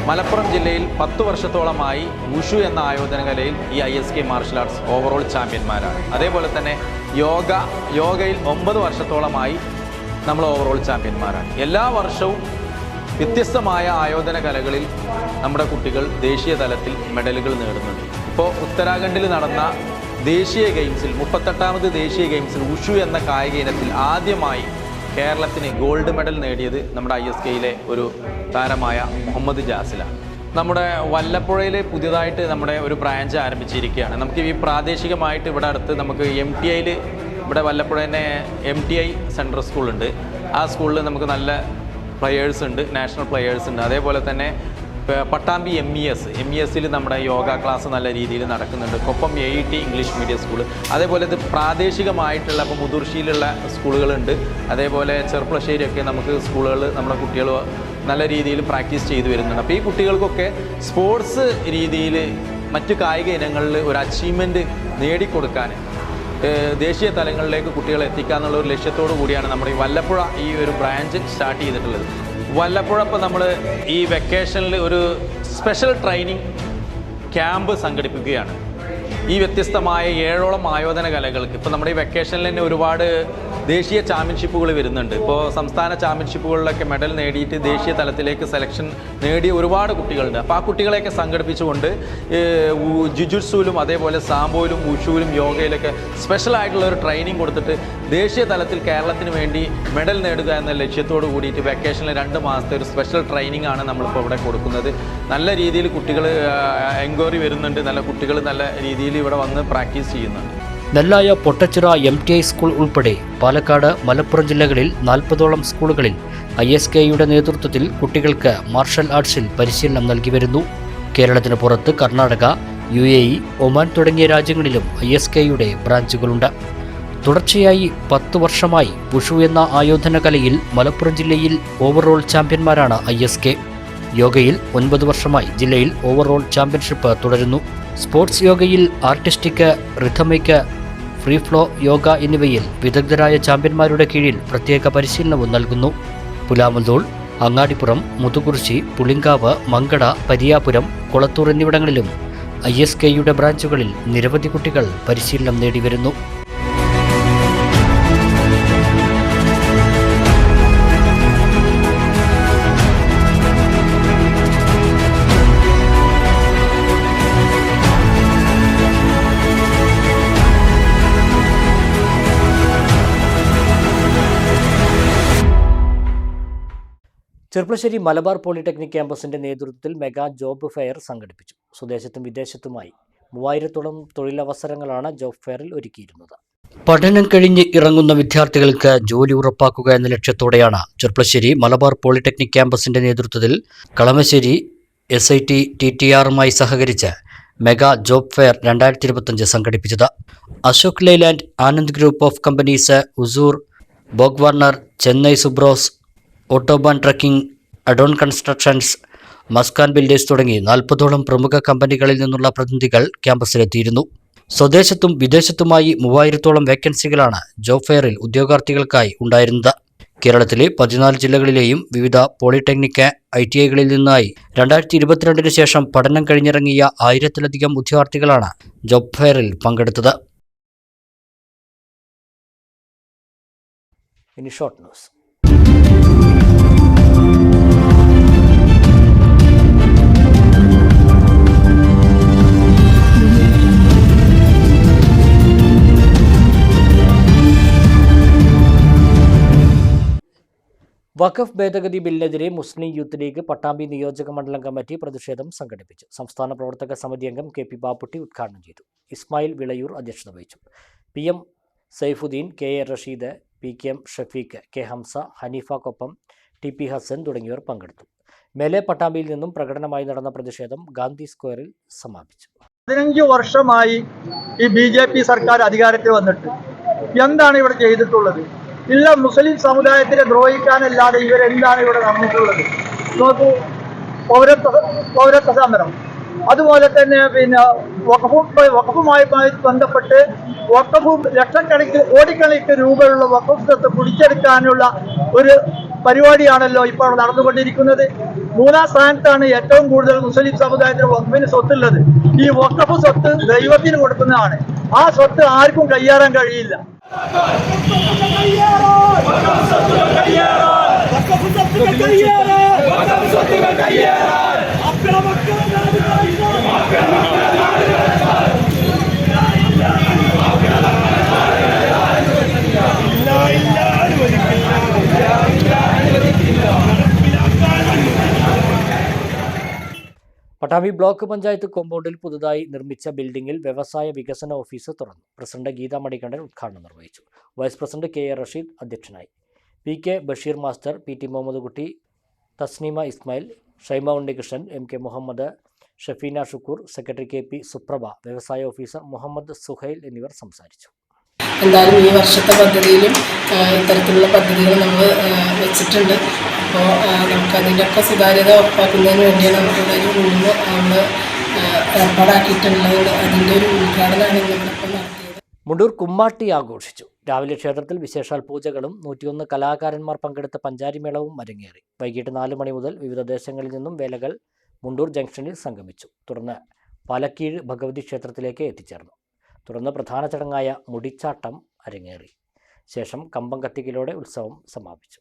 Speaker 5: മലപ്പുറം ജില്ലയിൽ 10 വർഷത്തോളമായി വുഷു എന്ന ആയോധന കലയിൽ ഈ ISK മാർഷൽ ആർട്സ് ഓവറോൾ ചാമ്പ്യന്മാരാണ്. അതേപോലെ തന്നെ യോഗയിൽ 9 വർഷത്തോളമായി നമ്മൾ ഓവറോൾ ചാമ്പ്യന്മാരാണ്. എല്ലാ വർഷവും വ്യത്യസ്തമായ ആയോധന കലകളിൽ നമ്മുടെ കുട്ടികൾ ദേശീയ തലത്തിൽ മെഡലുകൾ നേടുന്നുണ്ട്. ഇപ്പോൾ ഉത്തരാഖണ്ഡിൽ നടന്ന ദേശീയ ഗെയിംസിൽ 38ാമത് ദേശീയ ഗെയിംസിൽ വുഷു എന്ന കായിക ഇനത്തിൽ ആദ്യമായി കേരളത്തിന് ഗോൾഡ് മെഡൽ നേടിയത് നമ്മുടെ ISKയിലെ ഒരു താരമായ മുഹമ്മദ് ജാസിലാണ്. നമ്മുടെ വല്ലപ്പുഴയിൽ പുതിയതായിട്ട് നമ്മുടെ ഒരു ബ്രാഞ്ച് ആരംഭിച്ചിരിക്കുകയാണ്. നമുക്ക് ഈ പ്രാദേശികമായിട്ട് ഇവിടെ അടുത്ത് നമുക്ക് MTIയിൽ ഇവിടെ വല്ലപ്പുഴ തന്നെ MTI സെൻട്രൽ സ്കൂളുണ്ട്. ആ സ്കൂളിൽ നമുക്ക് നല്ല പ്ലെയേഴ്സ് ഉണ്ട്, നാഷണൽ പ്ലെയേഴ്സ് ഉണ്ട്. അതേപോലെ തന്നെ പട്ടാമ്പി MESൽ നമ്മുടെ യോഗ ക്ലാസ് നല്ല രീതിയിൽ നടക്കുന്നുണ്ട്. ഒപ്പം AET ഇംഗ്ലീഷ് മീഡിയം സ്കൂൾ. അതേപോലെ ഇത് പ്രാദേശികമായിട്ടുള്ള ഇപ്പോൾ മുതുർശിയിലുള്ള സ്കൂളുകളുണ്ട്. അതേപോലെ ചെറുപ്പളശ്ശേരിയൊക്കെ നമുക്ക് സ്കൂളുകൾ നമ്മുടെ കുട്ടികൾ നല്ല രീതിയിൽ പ്രാക്ടീസ് ചെയ്തു വരുന്നുണ്ട്. അപ്പോൾ ഈ കുട്ടികൾക്കൊക്കെ സ്പോർട്സ് രീതിയിൽ മറ്റു കായിക ഇനങ്ങളിൽ ഒരു അച്ചീവ്മെൻറ്റ് നേടിക്കൊടുക്കാൻ ദേശീയ തലങ്ങളിലേക്ക് കുട്ടികളെ എത്തിക്കുക എന്നുള്ള ഒരു ലക്ഷ്യത്തോടു കൂടിയാണ് നമ്മുടെ ഈ വല്ലപ്പുഴ ഈ ഒരു ബ്രാഞ്ച് സ്റ്റാർട്ട് ചെയ്തിട്ടുള്ളത്. വല്ലപ്പുഴ ഇപ്പോൾ നമ്മൾ ഈ വെക്കേഷനിൽ ഒരു സ്പെഷ്യൽ ട്രെയിനിങ് ക്യാമ്പ് സംഘടിപ്പിക്കുകയാണ്. ഈ വ്യത്യസ്തമായ 7ഓളം ആയോധന കലകൾക്ക് ഇപ്പോൾ നമ്മുടെ ഈ വെക്കേഷനിൽ തന്നെ ഒരുപാട് ദേശീയ ചാമ്പ്യൻഷിപ്പുകൾ വരുന്നുണ്ട്. ഇപ്പോൾ സംസ്ഥാന ചാമ്പ്യൻഷിപ്പുകളിലൊക്കെ മെഡൽ നേടിയിട്ട് ദേശീയ തലത്തിലേക്ക് സെലക്ഷൻ നേടിയ ഒരുപാട് കുട്ടികളുണ്ട്. അപ്പോൾ ആ കുട്ടികളെയൊക്കെ സംഘടിപ്പിച്ചുകൊണ്ട് ജിജുട്സുവിലും അതേപോലെ സാംബോയിലും വുഷുവിലും യോഗയിലൊക്കെ സ്പെഷ്യലായിട്ടുള്ള ഒരു ട്രെയിനിങ് കൊടുത്തിട്ട് ദേശീയ തലത്തിൽ കേരളത്തിന് വേണ്ടി മെഡൽ നേടുക എന്ന ലക്ഷ്യത്തോട് കൂടിയിട്ട് വെക്കേഷനിൽ 2 മാസത്തെ ഒരു സ്പെഷ്യൽ ട്രെയിനിങ് ആണ് നമ്മളിപ്പോൾ ഇവിടെ കൊടുക്കുന്നത്. നല്ല രീതിയിൽ കുട്ടികൾ എൻക്വയറി വരുന്നുണ്ട്. നല്ല കുട്ടികൾ നല്ല രീതിയിൽ ഇവിടെ വന്ന് പ്രാക്ടീസ് ചെയ്യുന്നുണ്ട്.
Speaker 1: നെല്ലായ, പൊട്ടച്ചിറ MTI സ്കൂൾ ഉൾപ്പെടെ പാലക്കാട്, മലപ്പുറം ജില്ലകളിൽ 40ഓളം സ്കൂളുകളിൽ ISKയുടെ നേതൃത്വത്തിൽ കുട്ടികൾക്ക് മാർഷൽ ആർട്സിൽ പരിശീലനം നൽകി വരുന്നു. കേരളത്തിന് പുറത്ത് കർണാടക, UAE, ഒമാൻ തുടങ്ങിയ രാജ്യങ്ങളിലും ISKയുടെ ബ്രാഞ്ചുകളുണ്ട്. തുടർച്ചയായി 10 വർഷമായി വുഷു എന്ന ആയോധന കലയിൽ മലപ്പുറം ജില്ലയിൽ ഓവറോൾ ചാമ്പ്യന്മാരാണ് ISK. യോഗയിൽ 9 വർഷമായി ജില്ലയിൽ ഓവറോൾ ചാമ്പ്യൻഷിപ്പ് തുടരുന്നു. സ്പോർട്സ് യോഗയിൽ artistic, rhythmic, free flow yoga എന്നിവയിൽ വിദഗ്ധരായ ചാമ്പ്യന്മാരുടെ കീഴിൽ പ്രത്യേക പരിശീലനവും നൽകുന്നു. പുലാമന്തോൾ, അങ്ങാടിപ്പുറം, മുതുകുറിശി, പുളിങ്കാവ്, മങ്കട, പരിയാപുരം, കുളത്തൂർ എന്നിവിടങ്ങളിലും ISKയുടെ ബ്രാഞ്ചുകളിൽ നിരവധി കുട്ടികൾ പരിശീലനം നേടിവരുന്നു. ചെർപ്പളശ്ശേരി മലബാർ പോളിടെക്നിക് ക്യാമ്പസിന്റെ നേതൃത്വത്തിൽ മെഗാ ജോബ് ഫെയർ സംഘടിപ്പിച്ചു. സ്വദേശത്തും വിദേശത്തുമായി 3000ഓളം തൊഴിലവസരങ്ങളാണ് ജോബ് ഫെയറിൽ ഒരുക്കിയിരുന്നത്. പഠനം കഴിഞ്ഞ് ഇറങ്ങുന്ന വിദ്യാർത്ഥികൾക്ക് ജോലി ഉറപ്പാക്കുക എന്ന ലക്ഷ്യത്തോടെയാണ് ചെർപ്പളശ്ശേരി മലബാർ പോളിടെക്നിക് ക്യാമ്പസിന്റെ നേതൃത്വത്തിൽ കളമശ്ശേരി SIT TTRുമായി സഹകരിച്ച് മെഗാ ജോബ് ഫെയർ 2025 സംഘടിപ്പിച്ചത്. Ashok Leyland, Anand group of companies, Hosur, Borg Warner, Chennai Subros, Autobahn trucking, അഡോൺ കൺസ്ട്രക്ഷൻസ്, മസ്കാൻ ബിൽഡേഴ്സ് തുടങ്ങി 40ഓളം പ്രമുഖ കമ്പനികളിൽ നിന്നുള്ള പ്രതിനിധികൾ ക്യാമ്പസിലെത്തിയിരുന്നു. സ്വദേശത്തും വിദേശത്തുമായി 3000ഓളം വേക്കൻസികളാണ് ജോബ് ഫെയറിൽ ഉദ്യോഗാർത്ഥികൾക്കായി ഉണ്ടായിരുന്നത്. കേരളത്തിലെ 14 ജില്ലകളിലെയും വിവിധ പോളിടെക്നിക്, ITIകളിൽ നിന്നായി 2022 ശേഷം പഠനം കഴിഞ്ഞിറങ്ങിയ 1000-ലധികം ഉദ്യോഗാർത്ഥികളാണ് ജോബ് ഫെയറിൽ പങ്കെടുത്തത്. ഇനി ഷോർട്ട് ന്യൂസ്. വഖഫ് ഭേദഗതി ബില്ലിനെതിരെ മുസ്ലിം യൂത്ത് ലീഗ് പട്ടാമ്പി നിയോജക മണ്ഡലം കമ്മിറ്റി പ്രതിഷേധം സംഘടിപ്പിച്ചു. സംസ്ഥാന പ്രവർത്തക സമിതി അംഗം KP ബാപ്പുട്ടി ഉദ്ഘാടനം ചെയ്തു. ഇസ്മായിൽ വിളയൂർ അധ്യക്ഷത വഹിച്ചു. PM Saifuddin, KA Rasheed, PKM Shafeeq, K Hamza, Haneefa Koppam, TP Hasan തുടങ്ങിയവർ പങ്കെടുത്തു. മേലെ പട്ടാമ്പിയിൽ നിന്നും പ്രകടനമായി നടന്ന പ്രതിഷേധം ഗാന്ധി സ്ക്വയറിൽ സമാപിച്ചു.
Speaker 12: 15 വർഷമായി ഈ BJP സർക്കാർ അധികാരത്തിൽ വന്നിട്ട് എന്താണ് ഇവിടെ ചെയ്തിട്ടുള്ളത്? ഇല്ല, മുസ്ലിം സമുദായത്തിനെ ദ്രോഹിക്കാനല്ലാതെ ഇവരെന്താണ് ഇവിടെ നടന്നിട്ടുള്ളത്? നോക്കൂ, പൗരത്വ സമരം, അതുപോലെ തന്നെ വഖഫുമായി ബന്ധപ്പെട്ട് ലക്ഷക്കണക്കിന് കോടിക്കണക്കിന് രൂപയുള്ള വഖഫ് സ്വത്ത് പിടിച്ചെടുക്കാനുള്ള ഒരു പരിപാടിയാണല്ലോ ഇപ്പോൾ നടന്നുകൊണ്ടിരിക്കുന്നത്. 3-ാം സ്ഥാനത്താണ് ഏറ്റവും കൂടുതൽ മുസ്ലിം സമുദായത്തിന് വഖഫിന് സ്വത്തുള്ളത്. ഈ വഖഫ് സ്വത്ത് ദൈവത്തിന് കൊടുക്കുന്നതാണ്. ആ സ്വത്ത് ആർക്കും കയ്യേറാൻ കഴിയില്ല.
Speaker 1: പട്ടാമ്പി ബ്ലോക്ക് പഞ്ചായത്ത് കോമ്പൗണ്ടിൽ പുതുതായി നിർമ്മിച്ച ബിൽഡിംഗിൽ വ്യവസായ വികസന ഓഫീസ് തുറന്നു. പ്രസിഡന്റ് ഗീത മണികണ്ഠൻ ഉദ്ഘാടനം നിർവഹിച്ചു. വൈസ് പ്രസിഡന്റ് KA റഷീദ് അധ്യക്ഷനായി. PK Basheer master, PT Muhammad Kutty, Thasneema Ismail, Shaima Unnikrishnan, MK Muhammad, Shafeena Shukkur, secretary KP Suprabha, വ്യവസായ ഓഫീസർ മുഹമ്മദ് സുഹൈൽ എന്നിവർ സംസാരിച്ചു.
Speaker 13: എന്തായാലും ഈ വർഷത്തെ പദ്ധതിയിലും ഇത്തരത്തിലുള്ള പദ്ധതികൾ നമ്മൾ വെച്ചിട്ടുണ്ട്. അപ്പോൾ നമുക്കതിൻ്റെയൊക്കെ സുതാര്യത ഉറപ്പാക്കുന്നതിന് വേണ്ടിയാണ് നമുക്കൊരു റൂം നമ്മൾ ഏർപ്പാടാക്കിയിട്ടുള്ളത്. അതിൻ്റെ ഒരു ഉദ്ഘാടനമാണ് നമ്മളിപ്പോൾ നടത്തിയത്.
Speaker 1: മുണ്ടൂർ കുമ്മാട്ടി ആഘോഷിച്ചു. രാവിലെ ക്ഷേത്രത്തിൽ വിശേഷാൽ പൂജകളും 101 കലാകാരന്മാർ പങ്കെടുത്ത പഞ്ചാരിമേളവും അരങ്ങേറി. വൈകിട്ട് 4 മണി മുതൽ വിവിധ ദേശങ്ങളിൽ നിന്നും വേലകൾ മുണ്ടൂർ ജംഗ്ഷനിൽ സംഗമിച്ചു. തുടർന്ന് പാലക്കീഴ് ഭഗവതി ക്ഷേത്രത്തിലേക്ക് എത്തിച്ചേർന്നു. തുടർന്ന് പ്രധാന ചടങ്ങായ മുടിച്ചാട്ടം അരങ്ങേറി. ശേഷം കമ്പം കത്തിക്കലോടെ ഉത്സവം സമാപിച്ചു.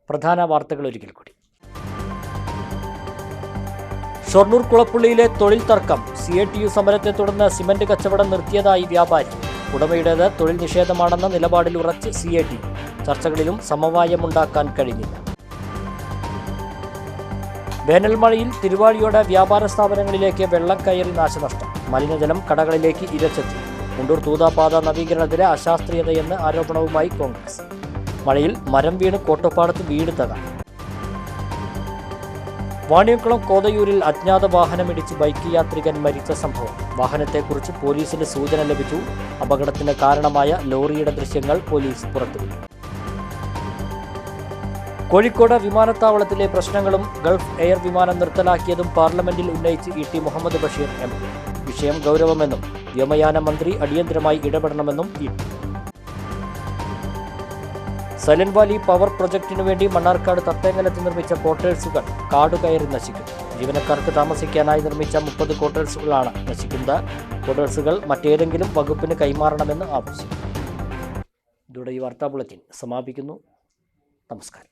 Speaker 1: പ്രധാന വാർത്തകൾ ഒരിക്കൽ കൂടി. ഷൊർണൂർ കുളപ്പുള്ളിയിലെ തൊഴിൽ തർക്കം. CITU സമരത്തെ തുടർന്ന് സിമന്റ് കച്ചവടം നിർത്തിയതായി വ്യാപാരി. ഉടമയുടേത് തൊഴിൽ നിഷേധമാണെന്ന നിലപാടിൽ ഉറച്ച് CITU. ചർച്ചകളിലും സമവായമുണ്ടാക്കാൻ കഴിഞ്ഞില്ല. വേനൽമഴയിൽ തിരുവാഴിയോട് വ്യാപാര സ്ഥാപനങ്ങളിലേക്ക് വെള്ളം കയറി നാശനഷ്ടം. മലിനജലം കടകളിലേക്ക് ഇരച്ചെത്തി. മുണ്ടൂർ തൂതാപാത നവീകരണത്തിലെ അശാസ്ത്രീയതയെന്ന് ആരോപണവുമായി കോൺഗ്രസ്. മഴയിൽ മരം വീണ് കോട്ടപ്പാടത്ത് വീട് തകർന്നു. വാണിയംകുളം കോതയൂരിൽ അജ്ഞാത വാഹനമിടിച്ച് ബൈക്ക് യാത്രികൻ മരിച്ച സംഭവം. വാഹനത്തെക്കുറിച്ച് പോലീസിന് സൂചന ലഭിച്ചു. അപകടത്തിന് കാരണമായ ലോറിയുടെ ദൃശ്യങ്ങൾ പോലീസ് പുറത്തുവിട്ടു. കോഴിക്കോട് വിമാനത്താവളത്തിലെ പ്രശ്നങ്ങളും ഗൾഫ് എയർ വിമാനം നിർത്തലാക്കിയതും പാർലമെന്റിൽ ഉന്നയിച്ച് ET മുഹമ്മദ് ബഷീർ MP. വിഷയം ഗൗരവമെന്നും വ്യോമയാന മന്ത്രി അടിയന്തരമായി ഇടപെടണമെന്നും ET. സൈലന്റ് വാലി പവർ പ്രൊജക്ടിനു വേണ്ടി മണ്ണാർക്കാട് തത്തേങ്ങലത്ത് നിർമ്മിച്ച ക്വാർട്ടേഴ്സുകൾ കാടുകയറി നശിക്കും. ജീവനക്കാർക്ക് താമസിക്കാനായി നിർമ്മിച്ച 30 ക്വാർട്ടേഴ്സുകളാണ് നശിക്കുന്നത്. ക്വാർട്ടേഴ്സുകൾ മറ്റേതെങ്കിലും വകുപ്പിന് കൈമാറണമെന്ന് ആവശ്യം. ഇതോടെ ഈ വാർത്താ ബുള്ളറ്റിൻ സമാപിക്കുന്നു. നമസ്കാരം.